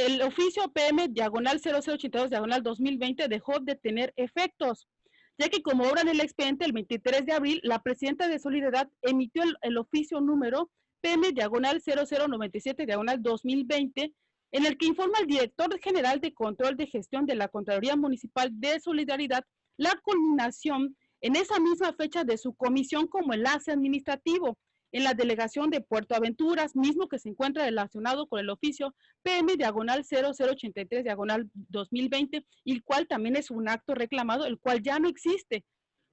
el oficio PM /0082/2020 dejó de tener efectos. ya que como obra en el expediente, el 23 de abril, la presidenta de Solidaridad emitió el oficio número PM/0097/2020, en el que informa al director general de Control de Gestión de la Contraloría Municipal de Solidaridad la culminación en esa misma fecha de su comisión como enlace administrativo en la delegación de Puerto Aventuras, mismo que se encuentra relacionado con el oficio PM/0083/2020, y el cual también es un acto reclamado, el cual ya no existe.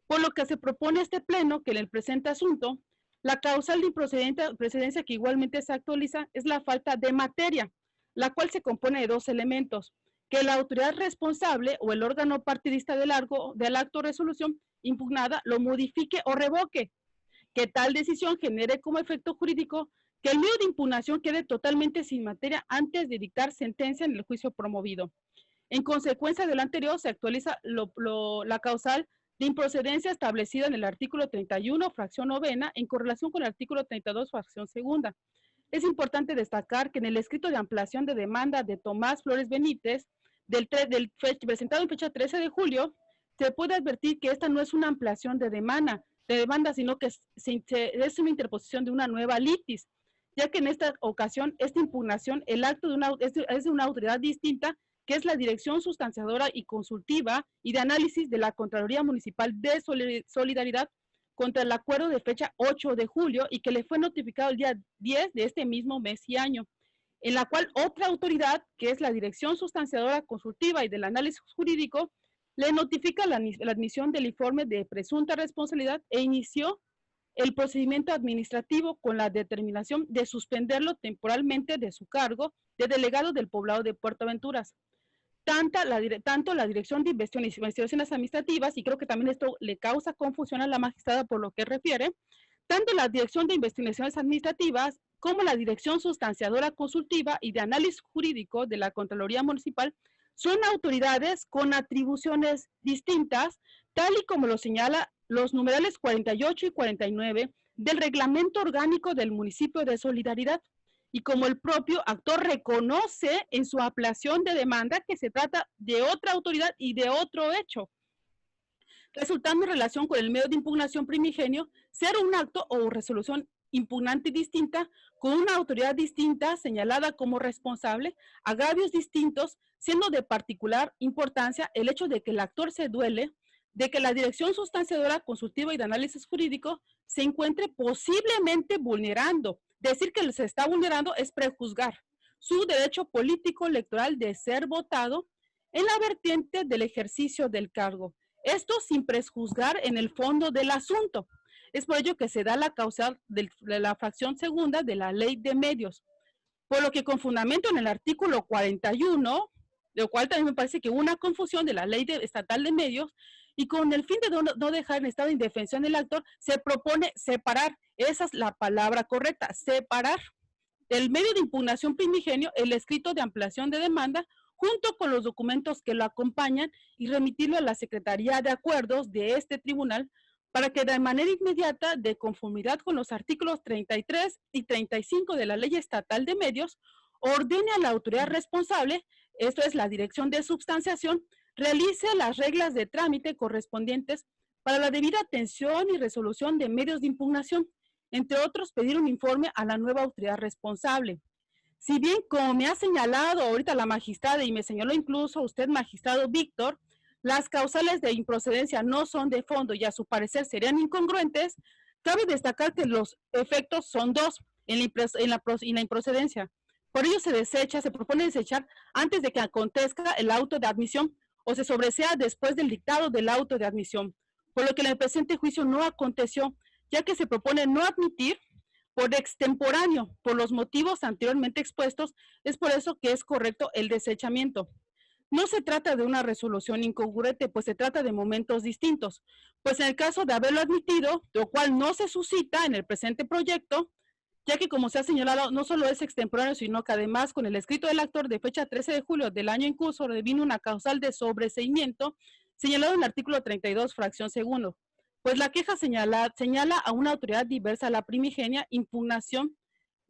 Por lo que se propone a este pleno que en el presente asunto, la causal de improcedencia que igualmente se actualiza es la falta de materia, la cual se compone de dos elementos: que la autoridad responsable o el órgano partidista del acto de resolución impugnada lo modifique o revoque, que tal decisión genere como efecto jurídico que el medio de impugnación quede totalmente sin materia antes de dictar sentencia en el juicio promovido. En consecuencia de lo anterior, se actualiza la causal de improcedencia establecida en el artículo 31, fracción novena, en correlación con el artículo 32, fracción segunda. Es importante destacar que en el escrito de ampliación de demanda de Tomás Flores Benítez, presentado en fecha 13 de julio, se puede advertir que esta no es una ampliación de demanda, sino que es una interposición de una nueva litis, ya que en esta ocasión, esta impugnación, el acto es de una autoridad distinta, que es la Dirección Sustanciadora y Consultiva y de Análisis de la Contraloría Municipal de Solidaridad, contra el acuerdo de fecha 8 de julio y que le fue notificado el día 10 de este mismo mes y año, en la cual otra autoridad, que es la Dirección Sustanciadora Consultiva y del Análisis Jurídico, le notifica la admisión del informe de presunta responsabilidad e inició el procedimiento administrativo con la determinación de suspenderlo temporalmente de su cargo de delegado del poblado de Puerto Aventuras. Tanto la Dirección de Investigaciones Administrativas, y creo que también esto le causa confusión a la magistrada por lo que refiere, tanto la Dirección de Investigaciones Administrativas como la Dirección Sustanciadora Consultiva y de Análisis Jurídico de la Contraloría Municipal son autoridades con atribuciones distintas, tal y como lo señala los numerales 48 y 49 del Reglamento Orgánico del Municipio de Solidaridad, y como el propio actor reconoce en su apelación de demanda que se trata de otra autoridad y de otro hecho, resultando en relación con el medio de impugnación primigenio ser un acto o resolución impugnante distinta, con una autoridad distinta señalada como responsable, agravios distintos, siendo de particular importancia el hecho de que el actor se duele de que la Dirección Sustanciadora Consultiva y de Análisis Jurídico se encuentre posiblemente vulnerando. Decir que se está vulnerando es prejuzgar su derecho político electoral de ser votado en la vertiente del ejercicio del cargo. Esto sin prejuzgar en el fondo del asunto. Es por ello que se da la causal de la fracción segunda de la Ley de Medios. Por lo que con fundamento en el artículo 41, lo cual también me parece que hubo una confusión de la Ley Estatal de Medios, y con el fin de no dejar en estado de indefensión del actor, se propone separar, esa es la palabra correcta, separar del medio de impugnación primigenio el escrito de ampliación de demanda junto con los documentos que lo acompañan y remitirlo a la Secretaría de Acuerdos de este tribunal para que de manera inmediata, de conformidad con los artículos 33 y 35 de la Ley Estatal de Medios, ordene a la autoridad responsable, esto es la Dirección de Substanciación, realice las reglas de trámite correspondientes para la debida atención y resolución de medios de impugnación, entre otros pedir un informe a la nueva autoridad responsable. Si bien, como me ha señalado ahorita la magistrada y me señaló incluso usted, magistrado Víctor, las causales de improcedencia no son de fondo y a su parecer serían incongruentes, cabe destacar que los efectos son dos en la improcedencia. Por ello se propone desechar antes de que acontezca el auto de admisión o se sobresea después del dictado del auto de admisión, por lo que en el presente juicio no aconteció, ya que se propone no admitir por extemporáneo, por los motivos anteriormente expuestos. Es por eso que es correcto el desechamiento. No se trata de una resolución incongruente, pues se trata de momentos distintos, pues en el caso de haberlo admitido, lo cual no se suscita en el presente proyecto, ya que como se ha señalado, no solo es extemporáneo, sino que además con el escrito del actor de fecha 13 de julio del año en curso devino una causal de sobreseimiento señalado en el artículo 32, fracción segundo, pues la queja señala a una autoridad diversa a la primigenia impugnación,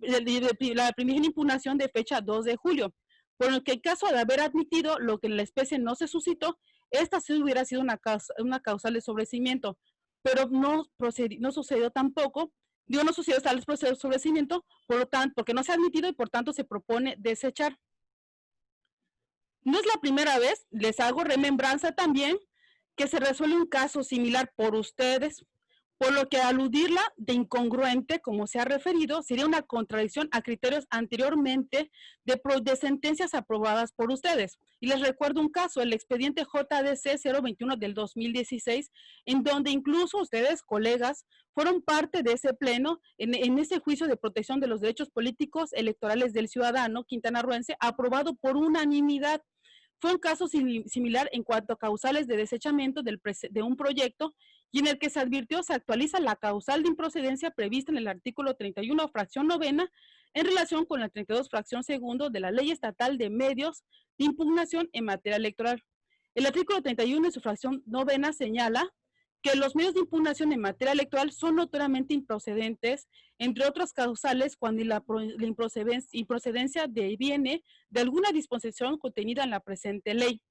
la primigenia impugnación de fecha 2 de julio, por lo que en caso de haber admitido lo que en la especie no se suscitó, esta sí hubiera sido una causal de sobrecimiento, pero no sucedió tampoco, no sucedió tal proceso de sobrecimiento, por lo tanto, porque no se ha admitido y por tanto se propone desechar. No es la primera vez, les hago remembranza también, que se resuelve un caso similar por ustedes, por lo que aludirla de incongruente, como se ha referido, sería una contradicción a criterios anteriormente de sentencias aprobadas por ustedes. Y les recuerdo un caso, el expediente JDC 021 del 2016, en donde incluso ustedes, colegas, fueron parte de ese pleno en ese juicio de protección de los derechos políticos electorales del ciudadano quintanarroense, aprobado por unanimidad. Fue un caso similar en cuanto a causales de desechamiento de un proyecto y en el que se advirtió se actualiza la causal de improcedencia prevista en el artículo 31, fracción novena, en relación con la 32, fracción segundo de la Ley Estatal de Medios de Impugnación en materia electoral. El artículo 31 en su fracción novena señala que los medios de impugnación en materia electoral son notoriamente improcedentes, entre otras causales, cuando la improcedencia viene de alguna disposición contenida en la presente ley.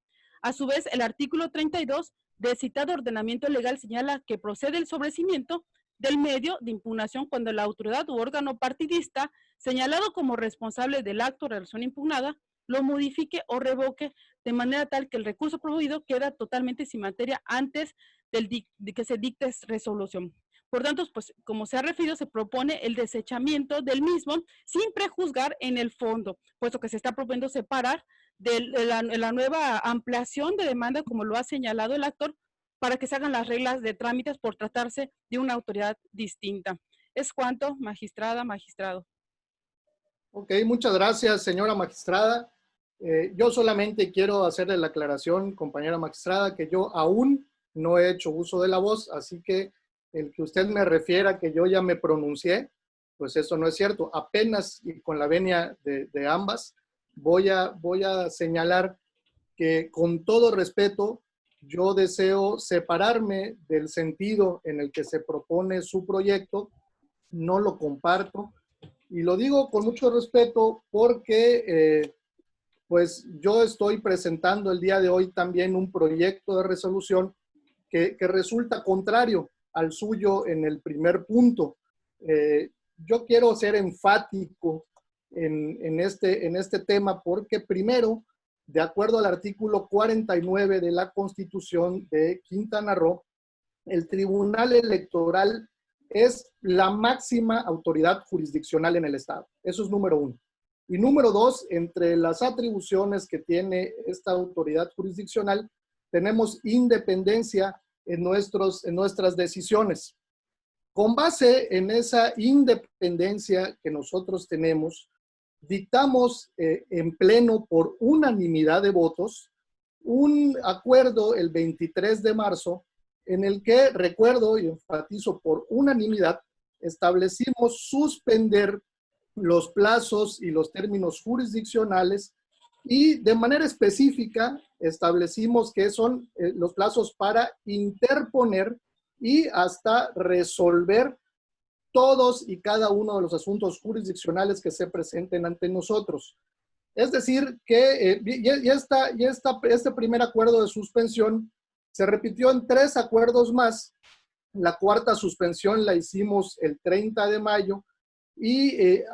A su vez, el artículo 32 del citado ordenamiento legal señala que procede el sobrecimiento del medio de impugnación cuando la autoridad u órgano partidista señalado como responsable del acto o relación impugnada lo modifique o revoque de manera tal que el recurso promovido queda totalmente sin materia antes de que se dicte resolución. Por tanto, pues como se ha referido, se propone el desechamiento del mismo sin prejuzgar en el fondo, puesto que se está proponiendo separar de la nueva ampliación de demanda, como lo ha señalado el actor, para que se hagan las reglas de trámites por tratarse de una autoridad distinta. Es cuanto, magistrada, magistrado. Ok, muchas gracias, señora magistrada. Yo solamente quiero hacerle la aclaración, compañera magistrada, que yo aún no he hecho uso de la voz, así que el que usted me refiera que yo ya me pronuncié, pues eso no es cierto. Apenas, y con la venia de ambas, voy a señalar que con todo respeto, yo deseo separarme del sentido en el que se propone su proyecto, no lo comparto, y lo digo con mucho respeto porque pues yo estoy presentando el día de hoy también un proyecto de resolución que resulta contrario al suyo en el primer punto. Yo quiero ser enfático en este tema porque primero, de acuerdo al artículo 49 de la Constitución de Quintana Roo, el Tribunal Electoral es la máxima autoridad jurisdiccional en el Estado. Eso es número uno. Y número dos, entre las atribuciones que tiene esta autoridad jurisdiccional, tenemos independencia en nuestras decisiones. Con base en esa independencia que nosotros tenemos, dictamos en pleno por unanimidad de votos un acuerdo el 23 de marzo en el que, recuerdo y enfatizo por unanimidad, establecimos suspender los plazos y los términos jurisdiccionales y de manera específica establecimos que son los plazos para interponer y hasta resolver todos y cada uno de los asuntos jurisdiccionales que se presenten ante nosotros. Es decir, que este primer acuerdo de suspensión se repitió en 3 acuerdos más. La cuarta suspensión la hicimos el 30 de mayo y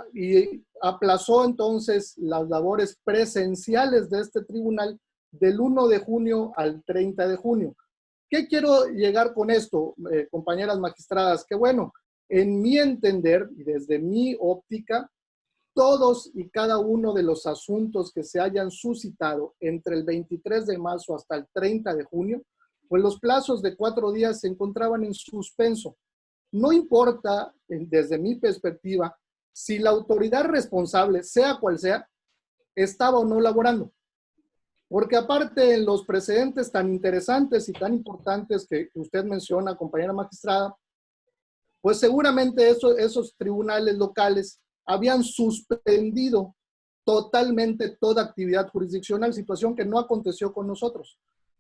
aplazó entonces las labores presenciales de este tribunal del 1 de junio al 30 de junio. ¿Qué quiero llegar con esto, compañeras magistradas? Que bueno, en mi entender y desde mi óptica, todos y cada uno de los asuntos que se hayan suscitado entre el 23 de marzo hasta el 30 de junio, pues los plazos de 4 días se encontraban en suspenso. No importa, desde mi perspectiva, si la autoridad responsable, sea cual sea, estaba o no laborando. Porque aparte en los precedentes tan interesantes y tan importantes que usted menciona, compañera magistrada, pues seguramente esos tribunales locales habían suspendido totalmente toda actividad jurisdiccional, situación que no aconteció con nosotros.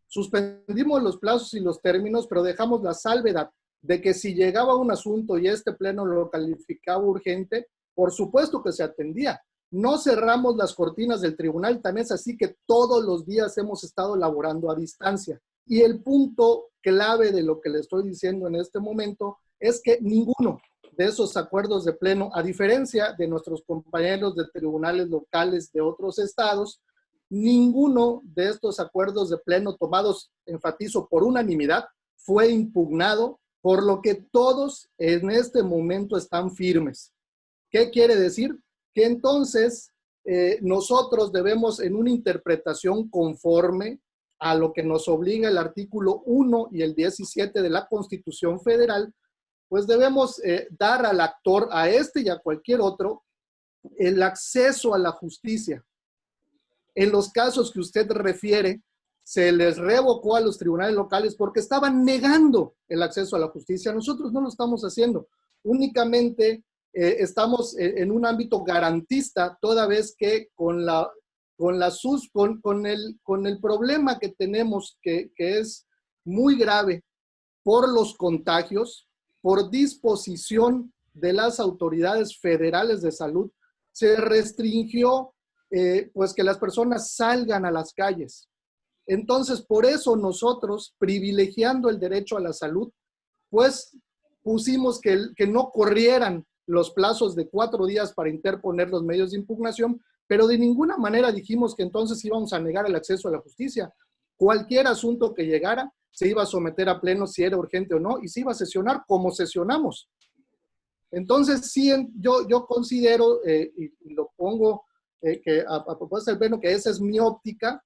Suspendimos los plazos y los términos, pero dejamos la salvedad de que si llegaba un asunto y este pleno lo calificaba urgente, por supuesto que se atendía. No cerramos las cortinas del tribunal, tan es así que todos los días hemos estado laborando a distancia. Y el punto clave de lo que le estoy diciendo en este momento es que ninguno de esos acuerdos de pleno, a diferencia de nuestros compañeros de tribunales locales de otros estados, ninguno de estos acuerdos de pleno tomados, enfatizo, por unanimidad, fue impugnado, por lo que todos en este momento están firmes. ¿Qué quiere decir? Que entonces nosotros debemos, en una interpretación conforme a lo que nos obliga el artículo 1 y el 17 de la Constitución Federal, pues debemos dar al actor, a este y a cualquier otro, el acceso a la justicia. En los casos que usted refiere, se les revocó a los tribunales locales porque estaban negando el acceso a la justicia. Nosotros no lo estamos haciendo. Únicamente estamos en un ámbito garantista, toda vez que con el problema que tenemos, que es muy grave por los contagios, por disposición de las autoridades federales de salud, se restringió pues que las personas salgan a las calles. Entonces, por eso nosotros, privilegiando el derecho a la salud, pues pusimos que no corrieran los plazos de 4 días para interponer los medios de impugnación, pero de ninguna manera dijimos que entonces íbamos a negar el acceso a la justicia. Cualquier asunto que llegara se iba a someter a pleno si era urgente o no, y se iba a sesionar como sesionamos. Entonces, sí, yo considero, y lo pongo que a propuesta del pleno, que esa es mi óptica,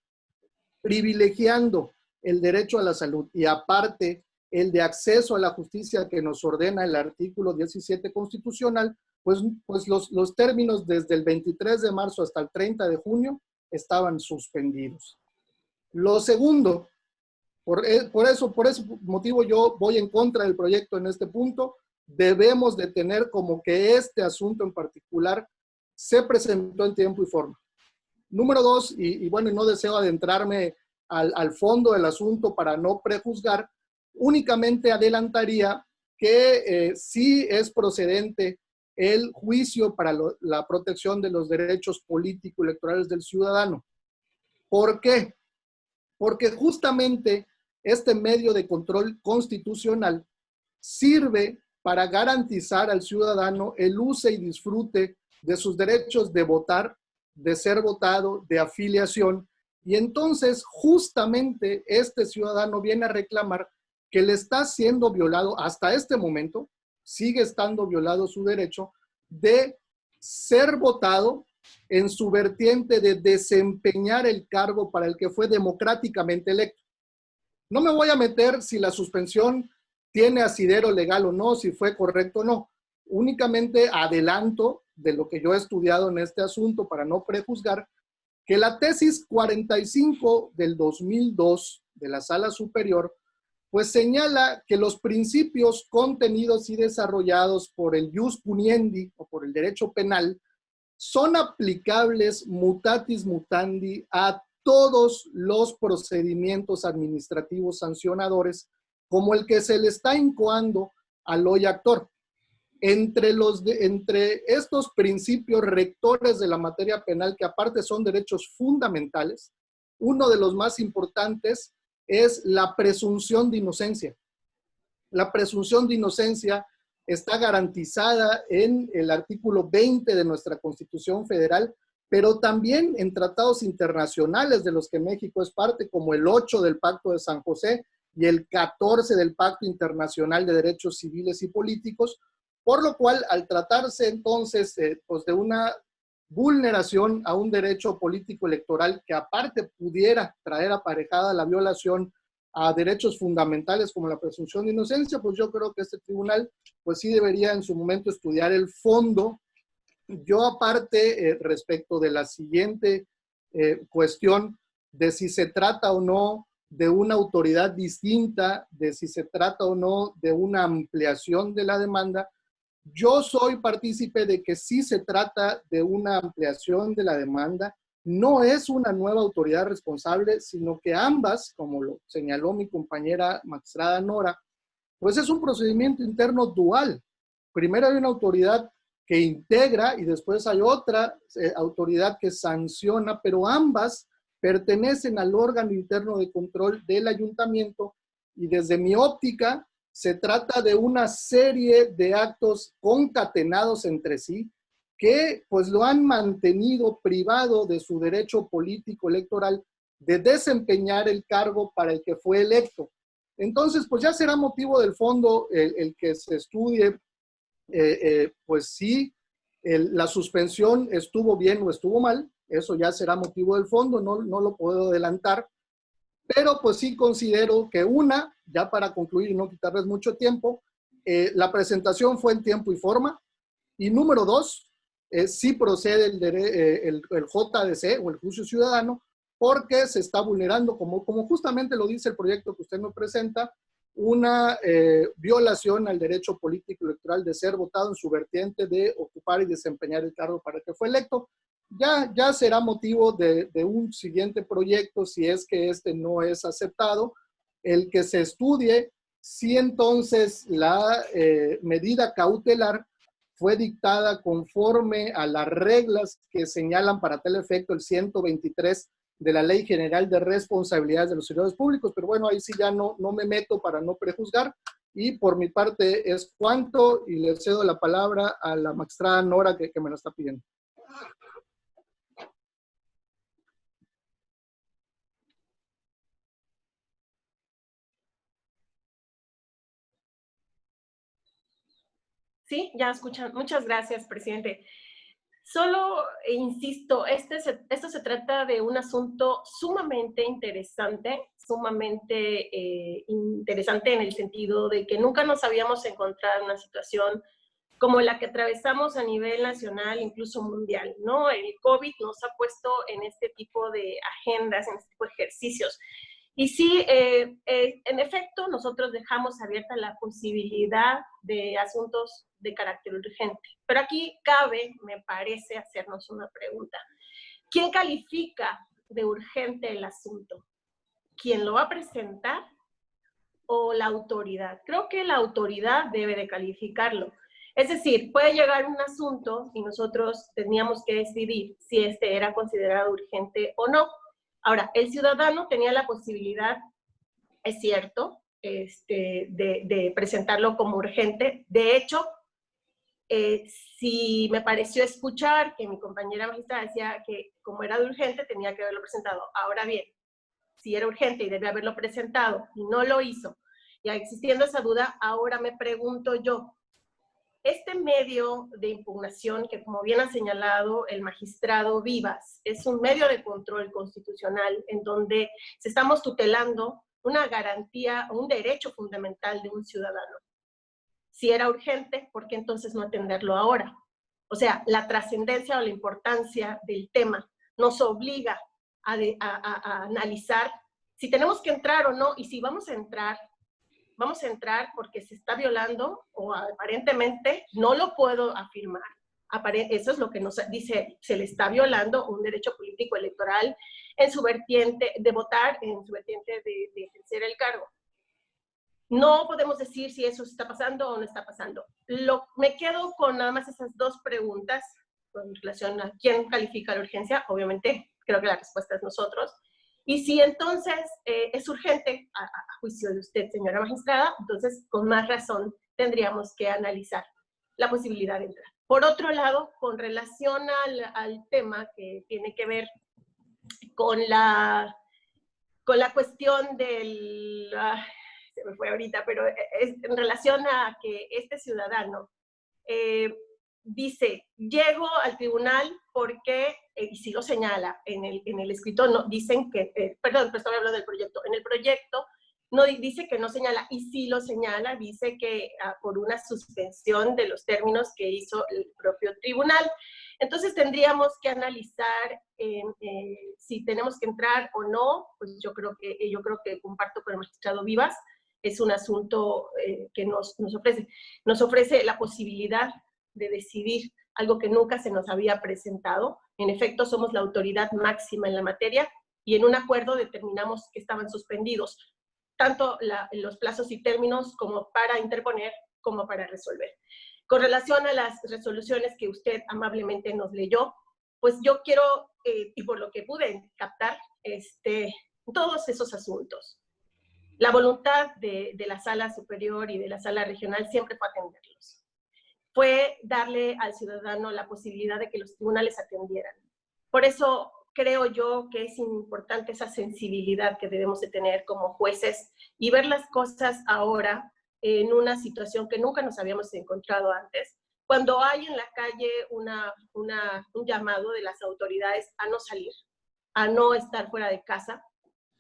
privilegiando el derecho a la salud y aparte el de acceso a la justicia que nos ordena el artículo 17 constitucional, pues los términos desde el 23 de marzo hasta el 30 de junio estaban suspendidos. Lo segundo, por ese motivo yo voy en contra del proyecto en este punto. Debemos de tener como que este asunto en particular se presentó en tiempo y forma. Número 2, y bueno, no deseo adentrarme al fondo del asunto para no prejuzgar, únicamente adelantaría que sí es procedente el juicio para la protección de los derechos político-electorales del ciudadano. ¿Por qué? Porque justamente este medio de control constitucional sirve para garantizar al ciudadano el uso y disfrute de sus derechos de votar, de ser votado, de afiliación, y entonces justamente este ciudadano viene a reclamar que le está siendo violado hasta este momento, sigue estando violado su derecho de ser votado en su vertiente de desempeñar el cargo para el que fue democráticamente electo. No me voy a meter si la suspensión tiene asidero legal o no, si fue correcto o no. Únicamente adelanto de lo que yo he estudiado en este asunto para no prejuzgar, que la tesis 45 del 2002 de la Sala Superior, pues señala que los principios contenidos y desarrollados por el jus puniendi o por el derecho penal son aplicables mutatis mutandi a todos los procedimientos administrativos sancionadores, como el que se le está incoando al hoy actor. Entre estos principios rectores de la materia penal, que aparte son derechos fundamentales, uno de los más importantes es la presunción de inocencia. La presunción de inocencia está garantizada en el artículo 20 de nuestra Constitución Federal, pero también en tratados internacionales de los que México es parte, como el 8 del Pacto de San José y el 14 del Pacto Internacional de Derechos Civiles y Políticos, por lo cual, al tratarse entonces pues de una vulneración a un derecho político electoral que aparte pudiera traer aparejada la violación a derechos fundamentales como la presunción de inocencia, pues yo creo que este tribunal pues sí debería en su momento estudiar el fondo. Yo aparte, respecto de la siguiente cuestión de si se trata o no de una autoridad distinta, de si se trata o no de una ampliación de la demanda, yo soy partícipe de que sí se trata de una ampliación de la demanda, no es una nueva autoridad responsable, sino que ambas, como lo señaló mi compañera magistrada Nora, pues es un procedimiento interno dual. Primero hay una autoridad que integra y después hay otra autoridad que sanciona, pero ambas pertenecen al órgano interno de control del ayuntamiento y desde mi óptica se trata de una serie de actos concatenados entre sí que pues lo han mantenido privado de su derecho político electoral de desempeñar el cargo para el que fue electo. Entonces, pues ya será motivo del fondo el que se estudie, pues si la suspensión estuvo bien o estuvo mal, eso ya será motivo del fondo, no lo puedo adelantar, pero pues sí considero que ya para concluir y no quitarles mucho tiempo, la presentación fue en tiempo y forma, y número 2, sí procede el JDC o el juicio ciudadano, porque se está vulnerando, como justamente lo dice el proyecto que usted nos presenta, una violación al derecho político electoral de ser votado en su vertiente de ocupar y desempeñar el cargo para que fue electo. Ya será motivo de un siguiente proyecto, si es que este no es aceptado, el que se estudie si entonces la medida cautelar fue dictada conforme a las reglas que señalan para tal efecto el 123 de la Ley General de Responsabilidades de los Servidores Públicos, pero bueno, ahí sí ya no me meto para no prejuzgar, y por mi parte es cuanto, y le cedo la palabra a la magistrada Nora que me lo está pidiendo. Sí, ya escuchan. Muchas gracias, presidente. Solo insisto, esto se trata de un asunto sumamente interesante en el sentido de que nunca nos habíamos encontrado en una situación como la que atravesamos a nivel nacional, incluso mundial, ¿no? El COVID nos ha puesto en este tipo de agendas, en este tipo de ejercicios. Y sí, en efecto, nosotros dejamos abierta la posibilidad de asuntos de carácter urgente. Pero aquí cabe, me parece, hacernos una pregunta. ¿Quién califica de urgente el asunto? ¿Quién lo va a presentar o la autoridad? Creo que la autoridad debe de calificarlo. Es decir, puede llegar un asunto y nosotros teníamos que decidir si este era considerado urgente o no. Ahora, el ciudadano tenía la posibilidad, es cierto, de presentarlo como urgente. De hecho, si me pareció escuchar que mi compañera magistrada decía que como era de urgente tenía que haberlo presentado. Ahora bien, si era urgente y debía haberlo presentado y no lo hizo, ya existiendo esa duda, ahora me pregunto yo, este medio de impugnación, que como bien ha señalado el magistrado Vivas, es un medio de control constitucional en donde se estamos tutelando una garantía, un derecho fundamental de un ciudadano. Si era urgente, ¿por qué entonces no atenderlo ahora? O sea, la trascendencia o la importancia del tema nos obliga a analizar si tenemos que entrar o no, y si vamos a entrar porque se está violando, o aparentemente, no lo puedo afirmar, eso es lo que nos dice, se le está violando un derecho político electoral en su vertiente de votar, en su vertiente de ejercer el cargo. No podemos decir si eso está pasando o no está pasando. Me quedo con nada más esas dos preguntas con relación a quién califica la urgencia. Obviamente, creo que la respuesta es nosotros. Y si entonces es urgente, a juicio de usted, señora magistrada, entonces con más razón tendríamos que analizar la posibilidad de entrar. Por otro lado, con relación al tema que tiene que ver con la cuestión del... se me fue ahorita, pero es en relación a que este ciudadano dice, llego al tribunal porque, y si lo señala en el escrito, no, dicen que, perdón, pero estoy hablando del proyecto, en el proyecto no dice que no señala, y si lo señala, dice que por una suspensión de los términos que hizo el propio tribunal. Entonces tendríamos que analizar si tenemos que entrar o no, pues yo creo que comparto con el magistrado Vivas, es un asunto que nos ofrece la posibilidad de decidir algo que nunca se nos había presentado. En efecto, somos la autoridad máxima en la materia y en un acuerdo determinamos que estaban suspendidos tanto los plazos y términos como para interponer como para resolver. Con relación a las resoluciones que usted amablemente nos leyó, pues yo quiero, y por lo que pude captar, todos esos asuntos. La voluntad de la sala superior y de la sala regional siempre fue atenderlos. Fue darle al ciudadano la posibilidad de que los tribunales atendieran. Por eso creo yo que es importante esa sensibilidad que debemos de tener como jueces y ver las cosas ahora en una situación que nunca nos habíamos encontrado antes, cuando hay en la calle un llamado de las autoridades a no salir, a no estar fuera de casa,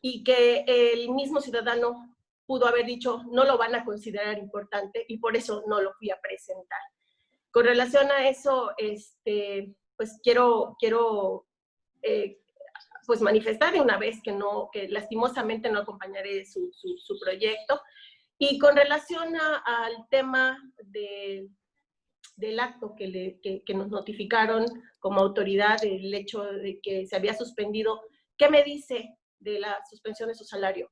y que el mismo ciudadano pudo haber dicho, no lo van a considerar importante, y por eso no lo fui a presentar. Con relación a eso, pues quiero pues manifestar de una vez que lastimosamente no acompañaré su proyecto. Y con relación al tema del acto que nos notificaron como autoridad, el hecho de que se había suspendido, ¿qué me dice de la suspensión de su salario?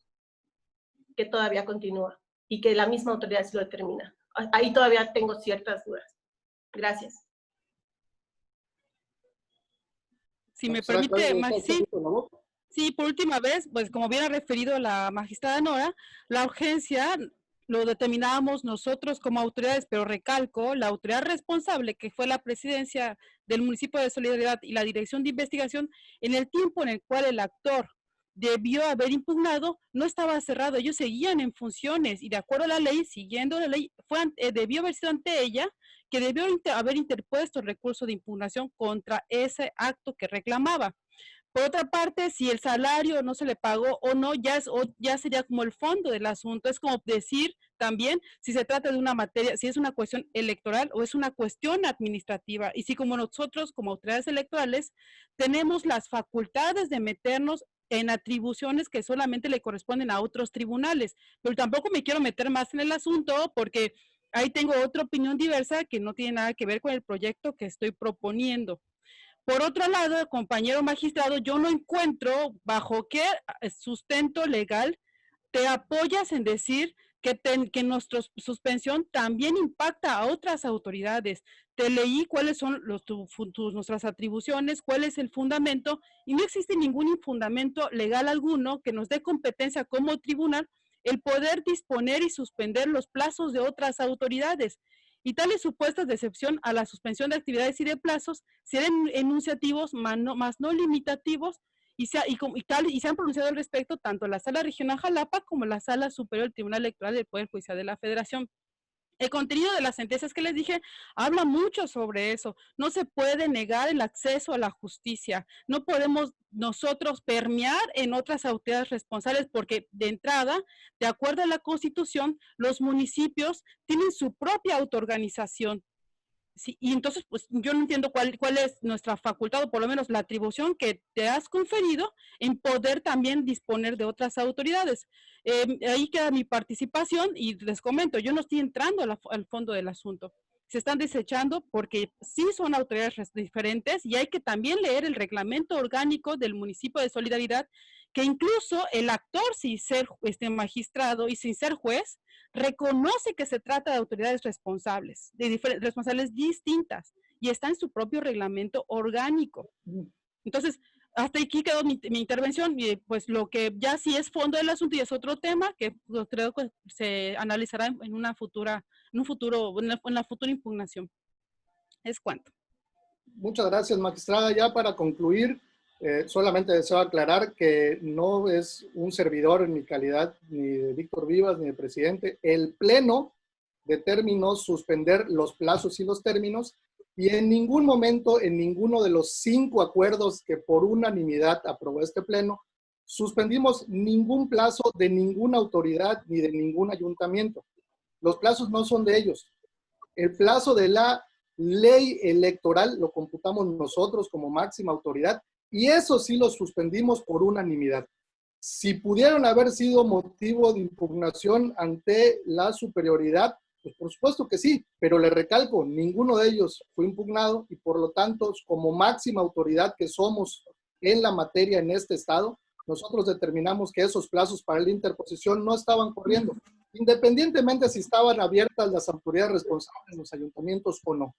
Que todavía continúa y que la misma autoridad se lo determina. Ahí todavía tengo ciertas dudas. Gracias. Si me permite, sí, por última vez, pues como bien ha referido la magistrada Nora, la urgencia lo determinábamos nosotros como autoridades, pero recalco, la autoridad responsable, que fue la presidencia del municipio de Solidaridad y la dirección de investigación, en el tiempo en el cual el actor debió haber impugnado, no estaba cerrado, ellos seguían en funciones y de acuerdo a la ley, siguiendo la ley, debió haber sido ante ella que debió haber interpuesto el recurso de impugnación contra ese acto que reclamaba. Por otra parte, si el salario no se le pagó o no, ya sería como el fondo del asunto. Es como decir también si se trata de una materia, si es una cuestión electoral o es una cuestión administrativa. Y si como nosotros, como autoridades electorales, tenemos las facultades de meternos en atribuciones que solamente le corresponden a otros tribunales. Pero tampoco me quiero meter más en el asunto porque ahí tengo otra opinión diversa que no tiene nada que ver con el proyecto que estoy proponiendo. Por otro lado, compañero magistrado, yo no encuentro bajo qué sustento legal te apoyas en decir que nuestra suspensión también impacta a otras autoridades. Te leí cuáles son nuestras atribuciones, cuál es el fundamento, y no existe ningún fundamento legal alguno que nos dé competencia como tribunal el poder disponer y suspender los plazos de otras autoridades. Y tales supuestas de excepción a la suspensión de actividades y de plazos serán enunciativos más no limitativos y se han pronunciado al respecto tanto la Sala Regional Jalapa como la Sala Superior del Tribunal Electoral del Poder Judicial de la Federación. El contenido de las sentencias que les dije habla mucho sobre eso. No se puede negar el acceso a la justicia. No podemos nosotros permear en otras autoridades responsables porque de entrada, de acuerdo a la Constitución, los municipios tienen su propia autoorganización. Sí, y entonces, pues yo no entiendo cuál es nuestra facultad o por lo menos la atribución que te has conferido en poder también disponer de otras autoridades. Ahí queda mi participación y les comento, yo no estoy entrando al fondo del asunto. Se están desechando porque sí son autoridades diferentes y hay que también leer el reglamento orgánico del municipio de Solidaridad, que incluso el actor, sin ser magistrado y sin ser juez, reconoce que se trata de autoridades responsables, responsables distintas, y está en su propio reglamento orgánico. Entonces, hasta aquí quedó mi intervención, y pues lo que ya sí es fondo del asunto y es otro tema que creo que se analizará en la futura impugnación. Es cuanto. Muchas gracias, magistrada. Ya para concluir, solamente deseo aclarar que no es un servidor en mi calidad ni de Víctor Vivas ni de presidente. El Pleno determinó suspender los plazos y los términos y en ningún momento, en ninguno de los 5 acuerdos que por unanimidad aprobó este Pleno, suspendimos ningún plazo de ninguna autoridad ni de ningún ayuntamiento. Los plazos no son de ellos. El plazo de la ley electoral lo computamos nosotros como máxima autoridad y eso sí lo suspendimos por unanimidad. Si pudieron haber sido motivo de impugnación ante la superioridad, pues por supuesto que sí, pero le recalco, ninguno de ellos fue impugnado y por lo tanto, como máxima autoridad que somos en la materia en este estado, nosotros determinamos que esos plazos para la interposición no estaban corriendo. independientemente si estaban abiertas las autoridades responsables en los ayuntamientos o no.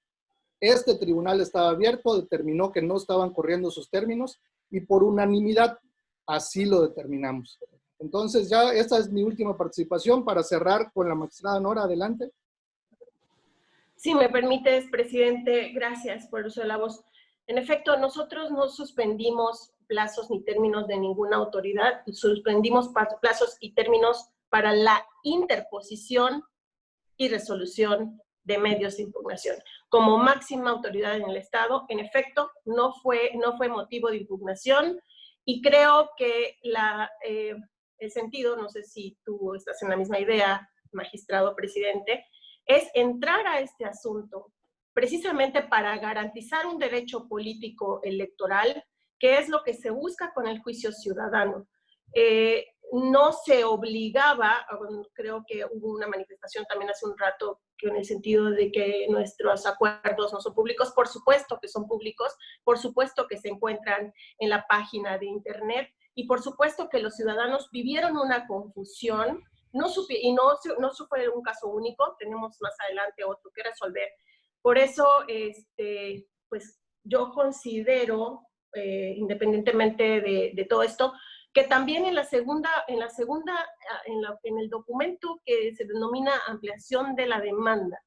Este tribunal estaba abierto, determinó que no estaban corriendo sus términos y por unanimidad así lo determinamos. Entonces ya esta es mi última participación para cerrar con la magistrada Nora. Adelante. Si me permites, presidente, gracias por el uso de la voz. En efecto, nosotros no suspendimos plazos ni términos de ninguna autoridad, suspendimos plazos y términos para la interposición y resolución de medios de impugnación. Como máxima autoridad en el Estado, en efecto, no fue motivo de impugnación, y creo que el sentido, no sé si tú estás en la misma idea, magistrado presidente, es entrar a este asunto precisamente para garantizar un derecho político electoral, que es lo que se busca con el juicio ciudadano. No se obligaba, creo que hubo una manifestación también hace un rato, que en el sentido de que nuestros acuerdos no son públicos. Por supuesto que son públicos, por supuesto que se encuentran en la página de internet, y por supuesto que los ciudadanos vivieron una confusión, no fue un caso único, tenemos más adelante otro que resolver. Por eso, pues yo considero, independientemente de todo esto, que también en el documento que se denomina ampliación de la demanda,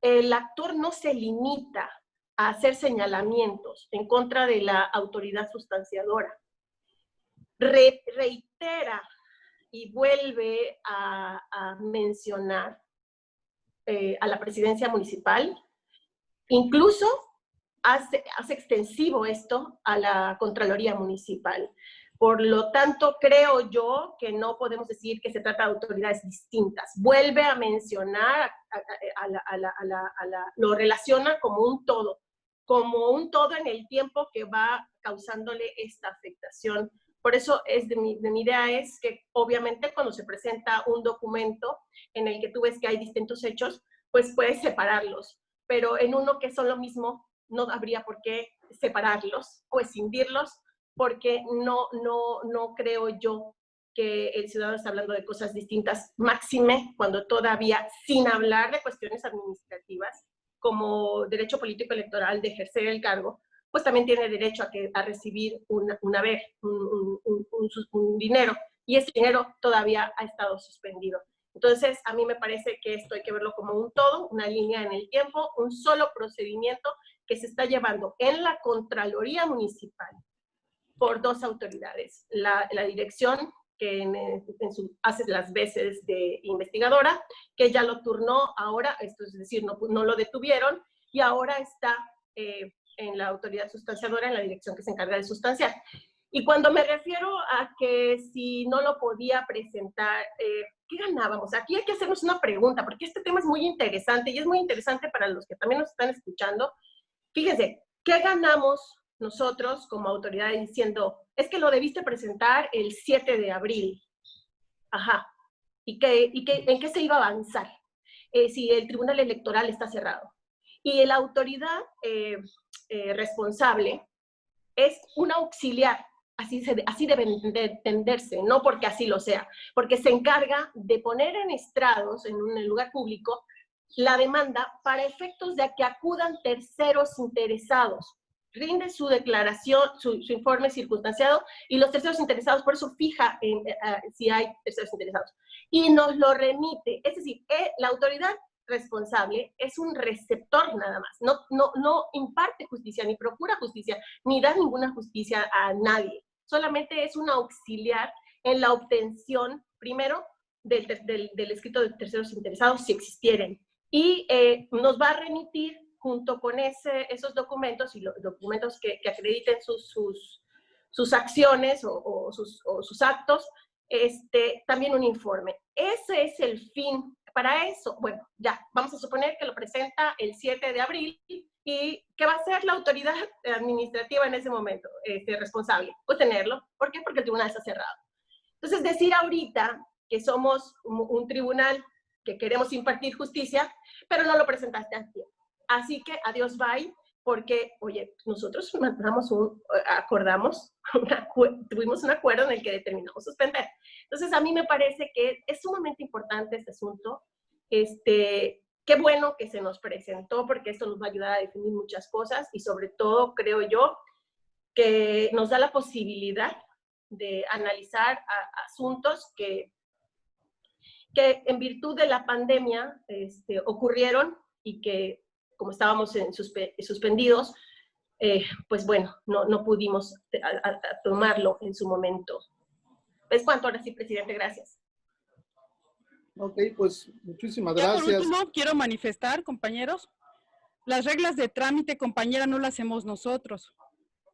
el actor no se limita a hacer señalamientos en contra de la autoridad sustanciadora. Reitera y vuelve a mencionar a la presidencia municipal, incluso hace extensivo esto a la Contraloría Municipal. Por lo tanto, creo yo que no podemos decir que se trata de autoridades distintas. Vuelve a mencionar, lo relaciona como un todo en el tiempo que va causándole esta afectación. Por eso de mi idea es que obviamente cuando se presenta un documento en el que tú ves que hay distintos hechos, pues puedes separarlos, pero en uno que son lo mismo, no habría por qué separarlos o escindirlos, porque no creo yo que el ciudadano está hablando de cosas distintas, máxime cuando todavía, sin hablar de cuestiones administrativas, como derecho político electoral de ejercer el cargo, pues también tiene derecho a recibir un dinero, y ese dinero todavía ha estado suspendido. Entonces, a mí me parece que esto hay que verlo como un todo, una línea en el tiempo, un solo procedimiento que se está llevando en la Contraloría Municipal por dos autoridades. La dirección, que hace las veces de investigadora, que ya lo turnó ahora, esto es decir, no lo detuvieron, y ahora está en la autoridad sustanciadora, en la dirección que se encarga de sustanciar. Y cuando me refiero a que si no lo podía presentar, ¿qué ganábamos? Aquí hay que hacernos una pregunta, porque este tema es muy interesante, y es muy interesante para los que también nos están escuchando. Fíjense, ¿qué ganamos nosotros como autoridad diciendo, es que lo debiste presentar el 7 de abril? Ajá. ¿En qué se iba a avanzar? Si el Tribunal Electoral está cerrado. Y la autoridad responsable es un auxiliar, así debe entenderse, no porque así lo sea, porque se encarga de poner en estrados, en un lugar público, la demanda para efectos de que acudan terceros interesados. Rinde su declaración, su informe circunstanciado, y los terceros interesados, por eso fija si hay terceros interesados, y nos lo remite. Es decir, la autoridad responsable es un receptor nada más, no imparte justicia, ni procura justicia, ni da ninguna justicia a nadie, solamente es un auxiliar en la obtención, primero, del escrito de terceros interesados, si existieren, y nos va a remitir junto con esos documentos y los documentos que acrediten sus acciones o sus actos, también un informe. Ese es el fin. Para eso, bueno, ya, vamos a suponer que lo presenta el 7 de abril, ¿y qué va a hacer la autoridad administrativa en ese momento responsable? Pues tenerlo. ¿Por qué? Porque el tribunal está cerrado. Entonces, decir ahorita que somos un tribunal que queremos impartir justicia, pero no lo presentaste a tiempo. Así que adiós, bye, porque, oye, nosotros tuvimos un acuerdo en el que determinamos suspender. Entonces, a mí me parece que es sumamente importante este asunto. Qué bueno que se nos presentó, porque esto nos va a ayudar a definir muchas cosas y sobre todo, creo yo, que nos da la posibilidad de analizar asuntos que en virtud de la pandemia ocurrieron y que, como estábamos suspendidos, pues bueno, no pudimos tomarlo en su momento. ¿Es cuánto? Ahora sí, presidente, gracias. Ok, pues muchísimas Ya por gracias. último, quiero manifestar, compañeros, las reglas de trámite, compañera, no las hacemos nosotros.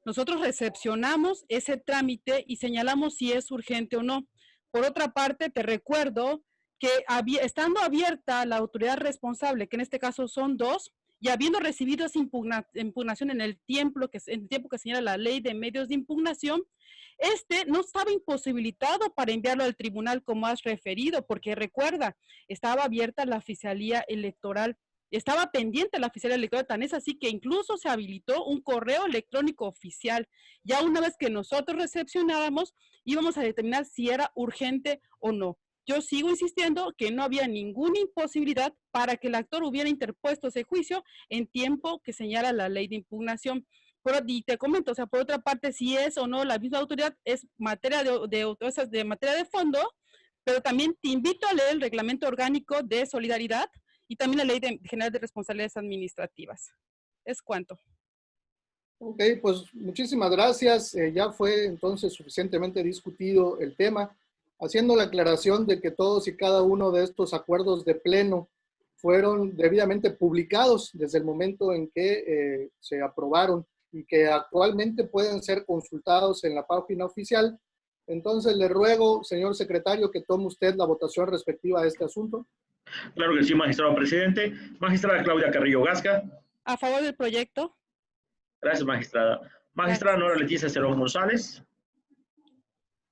Nosotros recepcionamos ese trámite y señalamos si es urgente o no. Por otra parte, te recuerdo que estando abierta la autoridad responsable, que en este caso son 2, y habiendo recibido esa impugnación en el tiempo que señala la ley de medios de impugnación, no estaba imposibilitado para enviarlo al tribunal como has referido, porque recuerda, estaba abierta la oficialía electoral, estaba pendiente la oficialía electoral, tan es así que incluso se habilitó un correo electrónico oficial. Ya una vez que nosotros recepcionáramos, íbamos a determinar si era urgente o no. Yo sigo insistiendo que no había ninguna imposibilidad para que el actor hubiera interpuesto ese juicio en tiempo que señala la ley de impugnación. Y te comento, o sea, por otra parte, si es o no la misma autoridad, es materia de materia de fondo, pero también te invito a leer el reglamento orgánico de solidaridad y también la ley general de responsabilidades administrativas. Es cuanto. Ok, pues muchísimas gracias. Ya fue entonces suficientemente discutido el tema, haciendo la aclaración de que todos y cada uno de estos acuerdos de pleno fueron debidamente publicados desde el momento en que se aprobaron y que actualmente pueden ser consultados en la página oficial. Entonces le ruego, señor secretario, que tome usted la votación respectiva a este asunto. Claro que sí, magistrado presidente. Magistrada Claudia Carrillo Gasca. A favor del proyecto. Gracias, magistrada. Magistrada Nora Leticia Cerón González.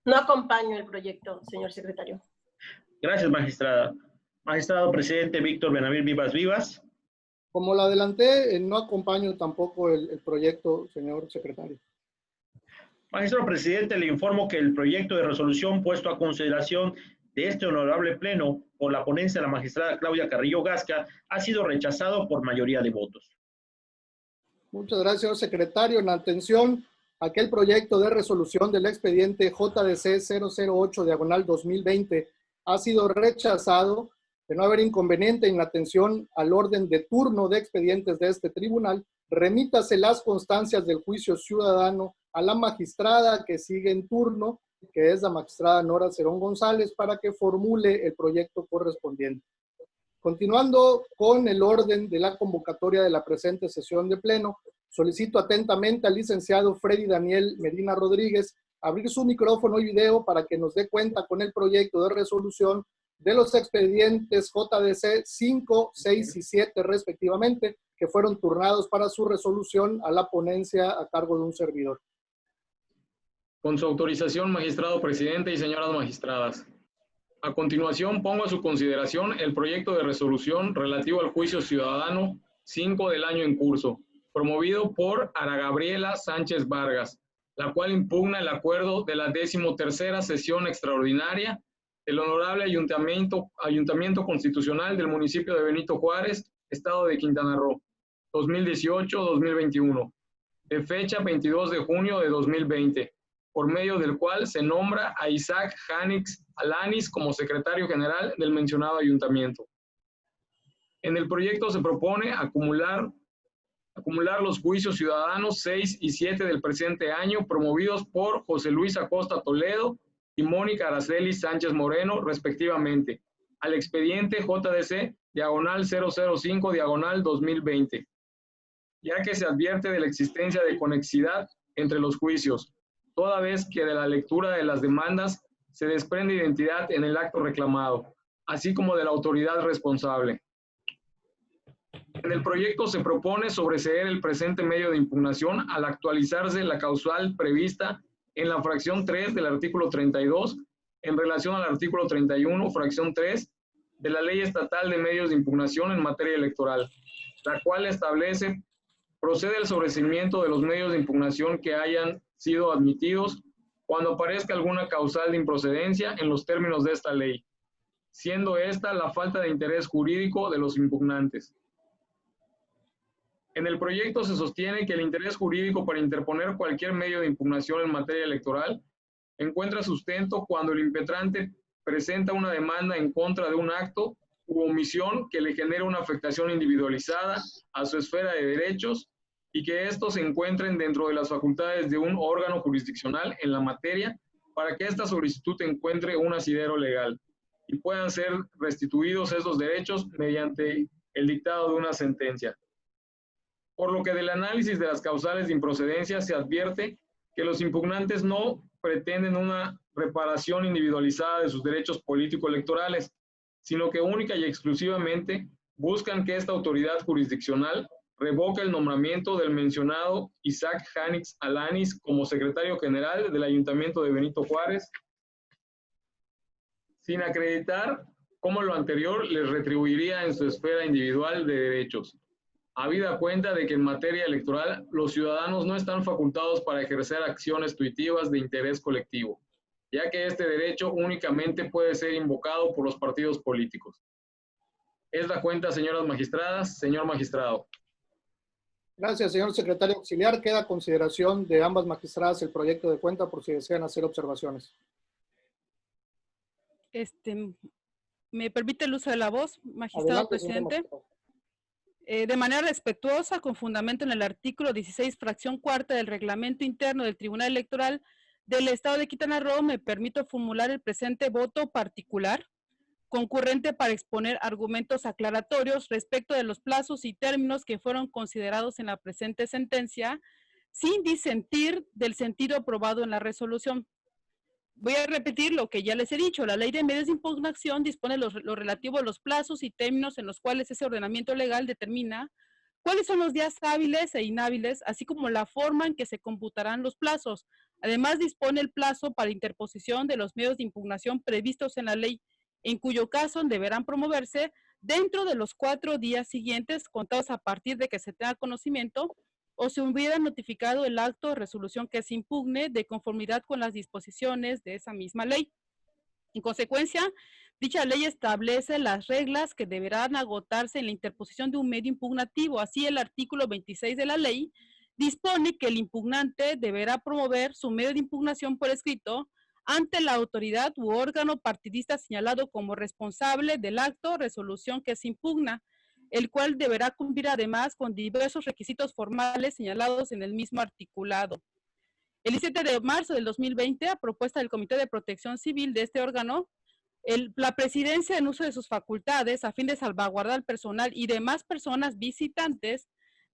No acompaño el proyecto, señor secretario. Gracias, magistrada. Magistrado presidente Víctor Benavir Vivas Vivas. Como lo adelanté, no acompaño tampoco el proyecto, señor secretario. Magistrado presidente, le informo que el proyecto de resolución puesto a consideración de este honorable pleno por la ponencia de la magistrada Claudia Carrillo Gasca ha sido rechazado por mayoría de votos. Muchas gracias, señor secretario. En atención a aquel proyecto de resolución del expediente JDC 008/2020 ha sido rechazado. De no haber inconveniente en la atención al orden de turno de expedientes de este tribunal, remítase las constancias del juicio ciudadano a la magistrada que sigue en turno, que es la magistrada Nora Cerón González, para que formule el proyecto correspondiente. Continuando con el orden de la convocatoria de la presente sesión de pleno, solicito atentamente al licenciado Freddy Daniel Medina Rodríguez abrir su micrófono y video para que nos dé cuenta con el proyecto de resolución de los expedientes JDC 5, 6 y 7 respectivamente, que fueron turnados para su resolución a la ponencia a cargo de un servidor. Con su autorización, magistrado presidente y señoras magistradas. A continuación, pongo a su consideración el proyecto de resolución relativo al juicio ciudadano 5 del año en curso, promovido por Ana Gabriela Sánchez Vargas, la cual impugna el acuerdo de la 13ª sesión extraordinaria del Honorable Ayuntamiento Constitucional del municipio de Benito Juárez, Estado de Quintana Roo, 2018-2021, de fecha 22 de junio de 2020, por medio del cual se nombra a Isaac Janix Alanis como secretario general del mencionado ayuntamiento. En el proyecto se propone acumular los juicios ciudadanos 6 y 7 del presente año promovidos por José Luis Acosta Toledo y Mónica Araceli Sánchez Moreno, respectivamente, al expediente JDC /005/2020, ya que se advierte de la existencia de conexidad entre los juicios, toda vez que de la lectura de las demandas se desprende identidad en el acto reclamado, así como de la autoridad responsable. En el proyecto se propone sobreseer el presente medio de impugnación al actualizarse la causal prevista en la fracción 3 del artículo 32 en relación al artículo 31, fracción 3 de la Ley Estatal de Medios de Impugnación en materia electoral, la cual establece procede el sobreseimiento de los medios de impugnación que hayan sido admitidos cuando aparezca alguna causal de improcedencia en los términos de esta ley, siendo esta la falta de interés jurídico de los impugnantes. En el proyecto se sostiene que el interés jurídico para interponer cualquier medio de impugnación en materia electoral encuentra sustento cuando el impetrante presenta una demanda en contra de un acto u omisión que le genere una afectación individualizada a su esfera de derechos y que estos se encuentren dentro de las facultades de un órgano jurisdiccional en la materia para que esta solicitud encuentre un asidero legal y puedan ser restituidos esos derechos mediante el dictado de una sentencia. Por lo que del análisis de las causales de improcedencia se advierte que los impugnantes no pretenden una reparación individualizada de sus derechos político-electorales, sino que única y exclusivamente buscan que esta autoridad jurisdiccional revoque el nombramiento del mencionado Isaac Janix Alanis como secretario general del Ayuntamiento de Benito Juárez, sin acreditar cómo lo anterior les retribuiría en su esfera individual de derechos, habida cuenta de que en materia electoral los ciudadanos no están facultados para ejercer acciones tuitivas de interés colectivo, ya que este derecho únicamente puede ser invocado por los partidos políticos. Es la cuenta, señoras magistradas, señor magistrado. Gracias, señor secretario auxiliar. Queda a consideración de ambas magistradas el proyecto de cuenta por si desean hacer observaciones. ¿Me permite el uso de la voz, magistrado Adelante, presidente? De manera respetuosa, con fundamento en el artículo 16, fracción cuarta del reglamento interno del Tribunal Electoral del Estado de Quintana Roo, me permito formular el presente voto particular, concurrente para exponer argumentos aclaratorios respecto de los plazos y términos que fueron considerados en la presente sentencia, sin disentir del sentido aprobado en la resolución. Voy a repetir lo que ya les he dicho. La Ley de Medios de Impugnación dispone lo relativo a los plazos y términos en los cuales ese ordenamiento legal determina cuáles son los días hábiles e inhábiles, así como la forma en que se computarán los plazos. Además, dispone el plazo para interposición de los medios de impugnación previstos en la ley, en cuyo caso deberán promoverse dentro de los 4 días siguientes, contados a partir de que se tenga conocimiento o se hubiera notificado el acto o resolución que se impugne de conformidad con las disposiciones de esa misma ley. En consecuencia, dicha ley establece las reglas que deberán agotarse en la interposición de un medio impugnativo. Así, el artículo 26 de la ley dispone que el impugnante deberá promover su medio de impugnación por escrito ante la autoridad u órgano partidista señalado como responsable del acto o resolución que se impugna, el cual deberá cumplir además con diversos requisitos formales señalados en el mismo articulado. El 17 de marzo del 2020, a propuesta del Comité de Protección Civil de este órgano, la presidencia, en uso de sus facultades, a fin de salvaguardar al personal y demás personas visitantes,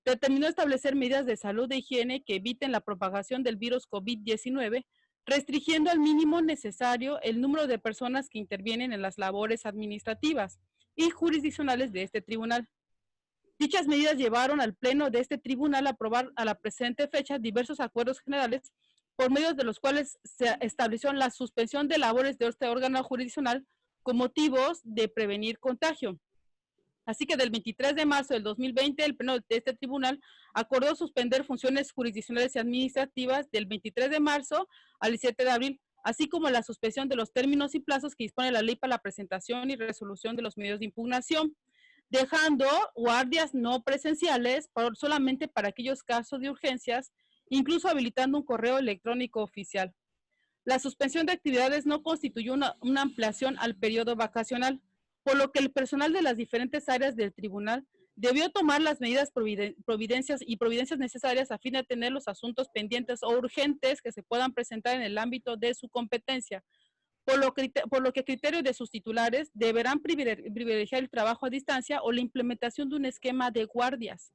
determinó establecer medidas de salud e higiene que eviten la propagación del virus COVID-19, restringiendo al mínimo necesario el número de personas que intervienen en las labores administrativas y jurisdiccionales de este tribunal. Dichas medidas llevaron al pleno de este tribunal a aprobar a la presente fecha diversos acuerdos generales por medio de los cuales se estableció la suspensión de labores de este órgano jurisdiccional con motivos de prevenir contagio. Así que del 23 de marzo del 2020, el pleno de este tribunal acordó suspender funciones jurisdiccionales y administrativas del 23 de marzo al 17 de abril, así como la suspensión de los términos y plazos que dispone la ley para la presentación y resolución de los medios de impugnación, dejando guardias no presenciales solamente para aquellos casos de urgencias, incluso habilitando un correo electrónico oficial. La suspensión de actividades no constituyó una ampliación al periodo vacacional, por lo que el personal de las diferentes áreas del tribunal debió tomar las medidas, providencias necesarias a fin de atender los asuntos pendientes o urgentes que se puedan presentar en el ámbito de su competencia, por lo que a criterio de sus titulares deberán privilegiar el trabajo a distancia o la implementación de un esquema de guardias.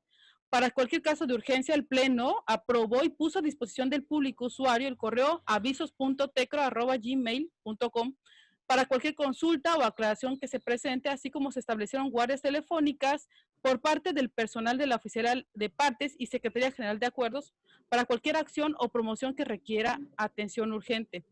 Para cualquier caso de urgencia, el Pleno aprobó y puso a disposición del público usuario el correo avisos.tecro@gmail.com para cualquier consulta o aclaración que se presente, así como se establecieron guardias telefónicas por parte del personal de la Oficina de Partes y Secretaría General de Acuerdos para cualquier acción o promoción que requiera atención urgente,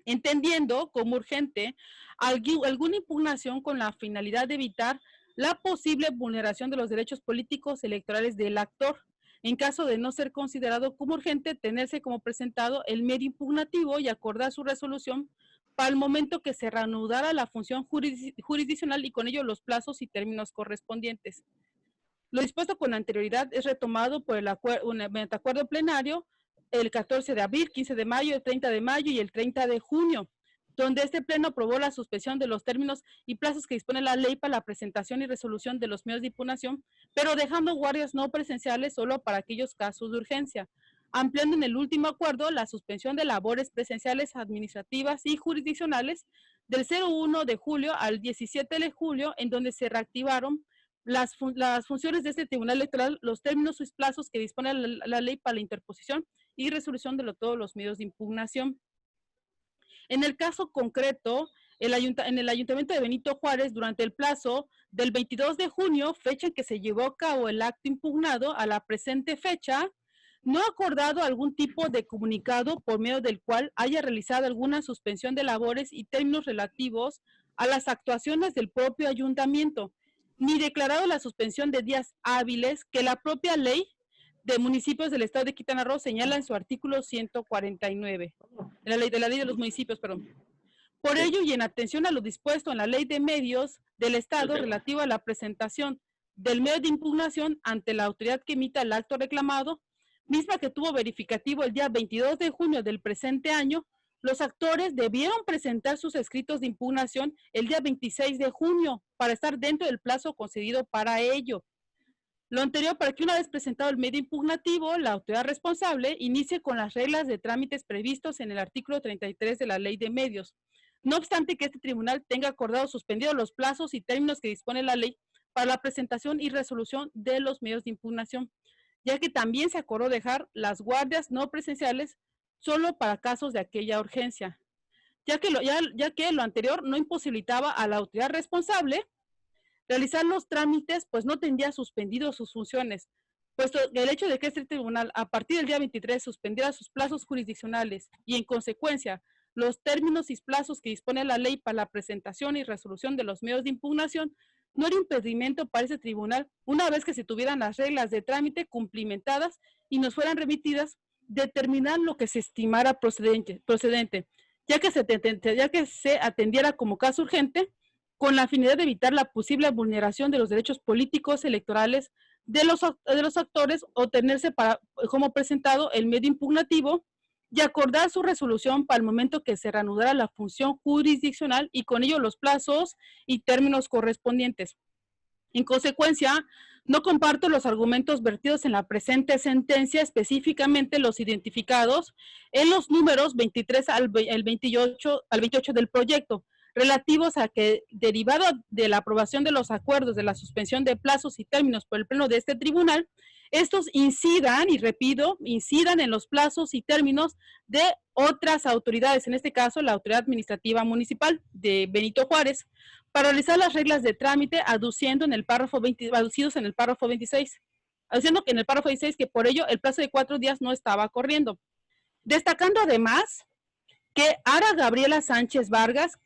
entendiendo como urgente alguna impugnación con la finalidad de evitar la posible vulneración de los derechos políticos electorales del actor, en caso de no ser considerado como urgente, tenerse como presentado el medio impugnativo y acordar su resolución para el momento que se reanudara la función jurisdiccional y con ello los plazos y términos correspondientes. Lo dispuesto con anterioridad es retomado por el acuerdo plenario el 14 de abril, 15 de mayo, el 30 de mayo y el 30 de junio, donde este pleno aprobó la suspensión de los términos y plazos que dispone la ley para la presentación y resolución de los medios de impugnación, pero dejando guardias no presenciales solo para aquellos casos de urgencia, ampliando en el último acuerdo la suspensión de labores presenciales, administrativas y jurisdiccionales del 01 de julio al 17 de julio, en donde se reactivaron las funciones de este Tribunal Electoral, los términos y plazos que dispone la ley para la interposición y resolución de todos los medios de impugnación. En el caso concreto, en el Ayuntamiento de Benito Juárez, durante el plazo del 22 de junio, fecha en que se llevó a cabo el acto impugnado, a la presente fecha, no ha acordado algún tipo de comunicado por medio del cual haya realizado alguna suspensión de labores y términos relativos a las actuaciones del propio ayuntamiento, ni declarado la suspensión de días hábiles que la propia ley de municipios del estado de Quintana Roo señala en su artículo 149, de la ley de los municipios, perdón. Por ello, y en atención a lo dispuesto en la ley de medios del estado relativa a la presentación del medio de impugnación ante la autoridad que emita el acto reclamado, misma que tuvo verificativo el día 22 de junio del presente año, los actores debieron presentar sus escritos de impugnación el día 26 de junio para estar dentro del plazo concedido para ello. Lo anterior para que una vez presentado el medio impugnativo, la autoridad responsable inicie con las reglas de trámites previstos en el artículo 33 de la Ley de Medios. No obstante que este tribunal tenga acordado suspendido los plazos y términos que dispone la ley para la presentación y resolución de los medios de impugnación, ya que también se acordó dejar las guardias no presenciales solo para casos de aquella urgencia, ya que lo anterior no imposibilitaba a la autoridad responsable realizar los trámites, pues no tendría suspendido sus funciones, puesto el hecho de que este tribunal a partir del día 23 suspendiera sus plazos jurisdiccionales y en consecuencia los términos y plazos que dispone la ley para la presentación y resolución de los medios de impugnación, no era impedimento para ese tribunal, una vez que se tuvieran las reglas de trámite cumplimentadas y nos fueran remitidas, determinar lo que se estimara procedente, ya que se atendiera como caso urgente, con la finalidad de evitar la posible vulneración de los derechos políticos electorales de los actores o tenerse como presentado el medio impugnativo y acordar su resolución para el momento que se reanudara la función jurisdiccional y con ello los plazos y términos correspondientes. En consecuencia, no comparto los argumentos vertidos en la presente sentencia, específicamente los identificados en los números 23 al 28 del proyecto, relativos a que, derivado de la aprobación de los acuerdos de la suspensión de plazos y términos por el pleno de este tribunal, estos incidan, y repito, incidan en los plazos y términos de otras autoridades, en este caso la Autoridad Administrativa Municipal de Benito Juárez, para realizar las reglas de trámite aducidos en el párrafo 26, haciendo que en el párrafo 26 que por ello el plazo de 4 días no estaba corriendo. Destacando además que Ara Gabriela Sánchez Vargas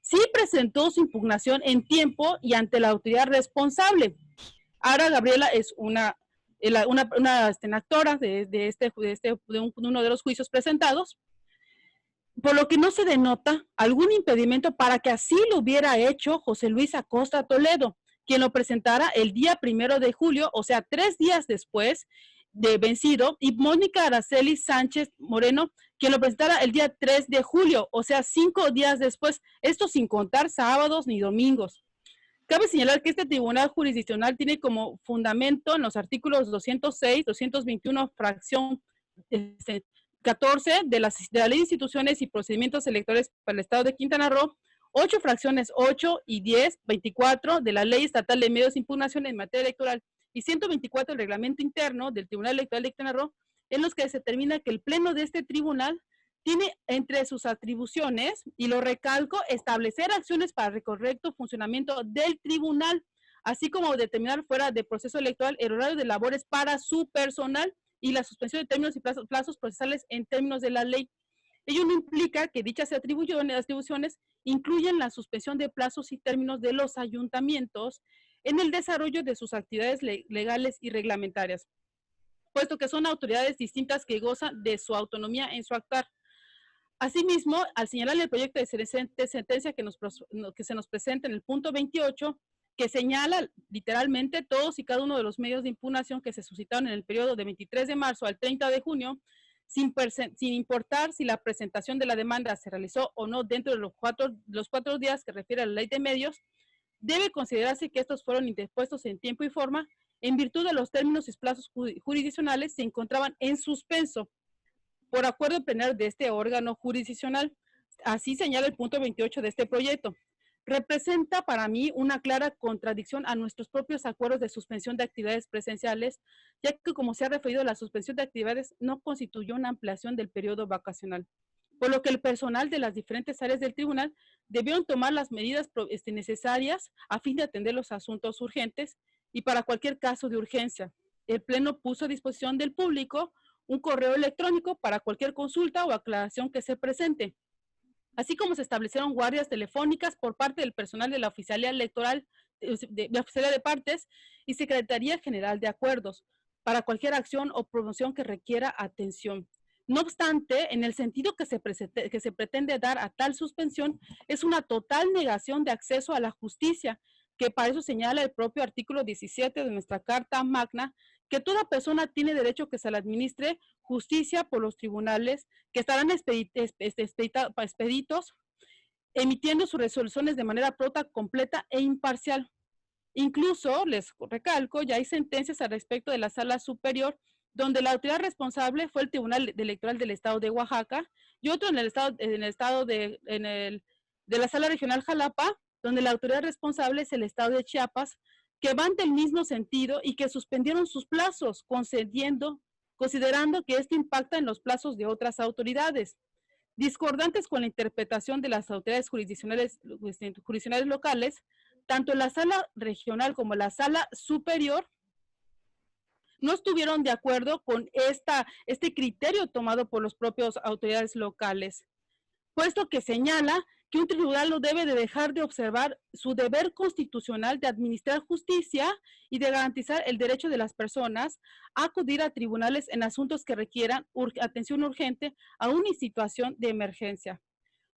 sí presentó su impugnación en tiempo y ante la autoridad responsable. Ara Gabriela es una actora de uno de los juicios presentados, por lo que no se denota algún impedimento para que así lo hubiera hecho José Luis Acosta Toledo, quien lo presentara el día 1 de julio, o sea, 3 días después de vencido, y Mónica Araceli Sánchez Moreno, quien lo presentara el día 3 de julio, o sea, 5 días después, esto sin contar sábados ni domingos. Cabe señalar que este tribunal jurisdiccional tiene como fundamento en los artículos 206, 221, fracción 14 de la Ley de Instituciones y Procedimientos Electorales para el Estado de Quintana Roo, 8 fracciones 8 y 10, 24 de la Ley Estatal de Medios de Impugnación en materia electoral y 124 del Reglamento Interno del Tribunal Electoral de Quintana Roo, en los que se determina que el pleno de este tribunal tiene entre sus atribuciones, y lo recalco, establecer acciones para el correcto funcionamiento del tribunal, así como determinar fuera de proceso electoral el horario de labores para su personal y la suspensión de términos y plazos procesales en términos de la ley. Ello no implica que dichas atribuciones incluyen la suspensión de plazos y términos de los ayuntamientos en el desarrollo de sus actividades legales y reglamentarias. puesto que son autoridades distintas que gozan de su autonomía en su actuar. Asimismo, al señalar el proyecto de sentencia que se nos presenta en el punto 28, que señala literalmente todos y cada uno de los medios de impugnación que se suscitaron en el periodo de 23 de marzo al 30 de junio, sin importar si la presentación de la demanda se realizó o no dentro de los cuatro días que refiere a la ley de medios, debe considerarse que estos fueron interpuestos en tiempo y forma, en virtud de los términos y plazos jurisdiccionales se encontraban en suspenso por acuerdo plenario de este órgano jurisdiccional. Así señala el punto 28 de este proyecto. Representa para mí una clara contradicción a nuestros propios acuerdos de suspensión de actividades presenciales, ya que, como se ha referido, la suspensión de actividades no constituyó una ampliación del periodo vacacional, por lo que el personal de las diferentes áreas del tribunal debieron tomar las medidas necesarias a fin de atender los asuntos urgentes y para cualquier caso de urgencia. El Pleno puso a disposición del público un correo electrónico para cualquier consulta o aclaración que se presente, así como se establecieron guardias telefónicas por parte del personal de la Oficialía Electoral, de la Oficialía de Partes y Secretaría General de Acuerdos, para cualquier acción o promoción que requiera atención. No obstante, en el sentido que se pretende dar a tal suspensión, es una total negación de acceso a la justicia, que para eso señala el propio artículo 17 de nuestra Carta Magna, que toda persona tiene derecho a que se le administre justicia por los tribunales, que estarán expeditos, emitiendo sus resoluciones de manera pronta, completa e imparcial. Incluso, les recalco, ya hay sentencias al respecto de la Sala Superior, donde la autoridad responsable fue el Tribunal Electoral del Estado de Oaxaca, y otro de la Sala Regional Jalapa, donde la autoridad responsable es el Estado de Chiapas, que van del mismo sentido y que suspendieron sus plazos, considerando que esto impacta en los plazos de otras autoridades. Discordantes con la interpretación de las autoridades jurisdiccionales locales, tanto la Sala Regional como la Sala Superior no estuvieron de acuerdo con este criterio tomado por las propias autoridades locales, puesto que señala que un tribunal no debe de dejar de observar su deber constitucional de administrar justicia y de garantizar el derecho de las personas a acudir a tribunales en asuntos que requieran atención urgente aún en situación de emergencia.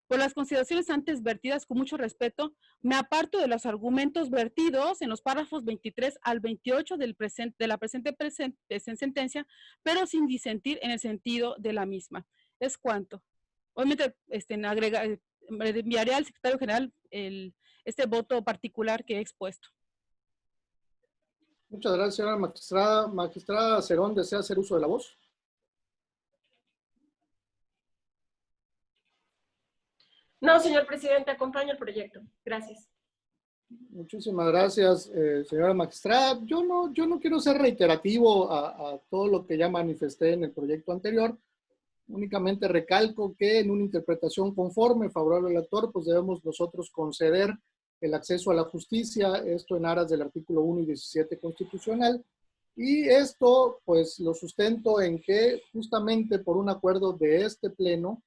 Por las consideraciones antes vertidas, con mucho respeto, me aparto de los argumentos vertidos en los párrafos 23 al 28 de la presente sentencia, pero sin disentir en el sentido de la misma. Es cuanto. Obviamente, enviaré al secretario general este voto particular que he expuesto. Muchas gracias, señora magistrada. Magistrada Cerón, ¿desea hacer uso de la voz? No, señor presidente, acompaño el proyecto. Gracias. Muchísimas gracias, señora magistrada. Yo no quiero ser reiterativo a todo lo que ya manifesté en el proyecto anterior. Únicamente recalco que en una interpretación conforme, favorable al actor, pues debemos nosotros conceder el acceso a la justicia, esto en aras del artículo 1 y 17 constitucional. Y esto, pues, lo sustento en que justamente por un acuerdo de este pleno,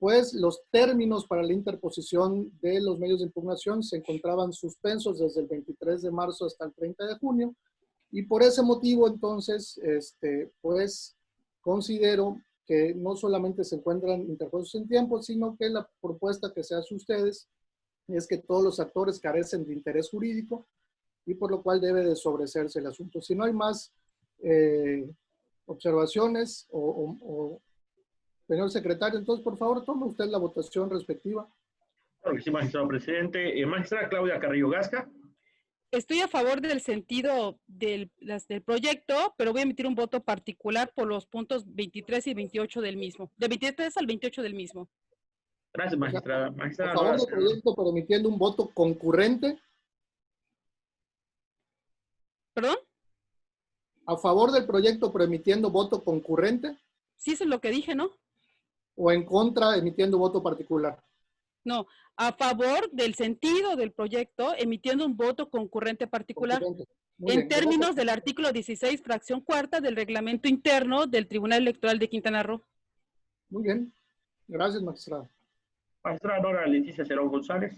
pues los términos para la interposición de los medios de impugnación se encontraban suspensos desde el 23 de marzo hasta el 30 de junio. Y por ese motivo, entonces, pues, considero que no solamente se encuentran interpuestos en tiempo, sino que la propuesta que se hace a ustedes es que todos los actores carecen de interés jurídico y por lo cual debe de sobreseerse el asunto. Si no hay más observaciones señor secretario, entonces por favor tome usted la votación respectiva. Claro que sí, magistrado presidente. Magistrada Claudia Carrillo Gasca. Estoy a favor del sentido del proyecto, pero voy a emitir un voto particular por los puntos 23 y 28 del mismo. De 23 al 28 del mismo. Gracias, magistrada. Magistrada, a favor del proyecto, pero emitiendo un voto concurrente. ¿Perdón? A favor del proyecto, pero emitiendo voto concurrente. Sí, eso es lo que dije, ¿no? O en contra, emitiendo voto particular. No, a favor del sentido del proyecto, emitiendo un voto concurrente particular. En términos del artículo 16, fracción cuarta del reglamento interno del Tribunal Electoral de Quintana Roo. Muy bien. Gracias, magistrada. Magistrada Nora Leticia Cerón González.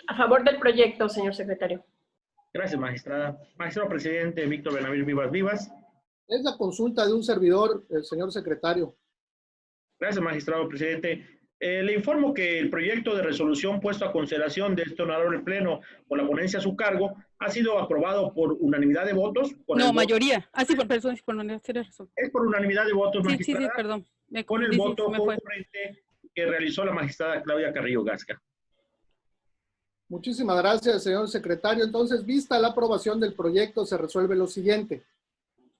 A favor del proyecto, señor secretario. Gracias, magistrada. Magistrado presidente Víctor Benavides Vivas Vivas. Es la consulta de un servidor, señor secretario. Gracias, magistrado presidente. Le informo que el proyecto de resolución puesto a consideración de este honorable pleno por la ponencia a su cargo ha sido aprobado por unanimidad de votos. No, mayoría. Ah, sí, perdón, por razón. Es por unanimidad de votos, Sí, magistrada. sí, perdón. Con el voto concurrente que realizó la magistrada Claudia Carrillo Gasca. Muchísimas gracias, señor secretario. Entonces, vista la aprobación del proyecto, se resuelve lo siguiente.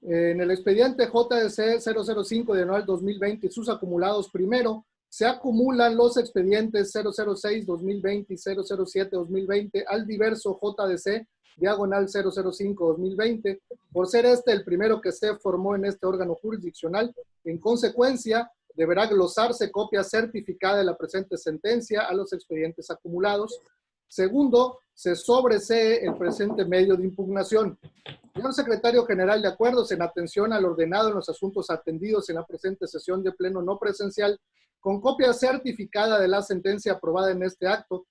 En el expediente JDC 005 de anual 2020 y sus acumulados primero, se acumulan los expedientes 006-2020 y 007-2020 al diverso JDC diagonal 005-2020, por ser este el primero que se formó en este órgano jurisdiccional. En consecuencia, deberá glosarse copia certificada de la presente sentencia a los expedientes acumulados. Segundo, se sobresee el presente medio de impugnación. Señor secretario general, de acuerdos en atención al ordenado en los asuntos atendidos en la presente sesión de pleno no presencial, con copia certificada de la sentencia aprobada en este acto,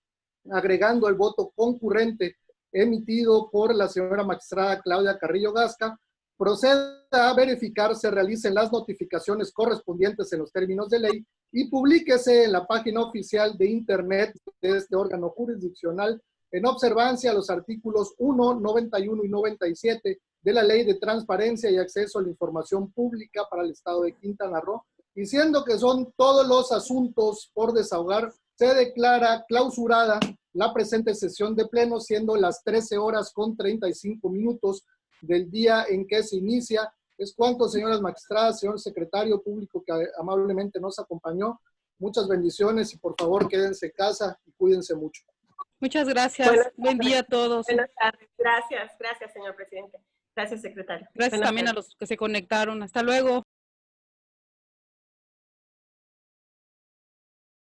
agregando el voto concurrente emitido por la señora magistrada Claudia Carrillo Gasca, proceda a verificar se realicen las notificaciones correspondientes en los términos de ley y publíquese en la página oficial de internet de este órgano jurisdiccional en observancia a los artículos 1, 91 y 97 de la Ley de Transparencia y Acceso a la Información Pública para el Estado de Quintana Roo, diciendo que son todos los asuntos por desahogar, se declara clausurada la presente sesión de pleno, siendo las 13:35 del día en que se inicia. Es cuanto, señoras magistradas, señor secretario público que amablemente nos acompañó. Muchas bendiciones y por favor quédense en casa y cuídense mucho. Muchas gracias. Buen día a todos. Buenas tardes. Gracias, señor presidente. Gracias, secretario. Gracias también a los que se conectaron. Hasta luego.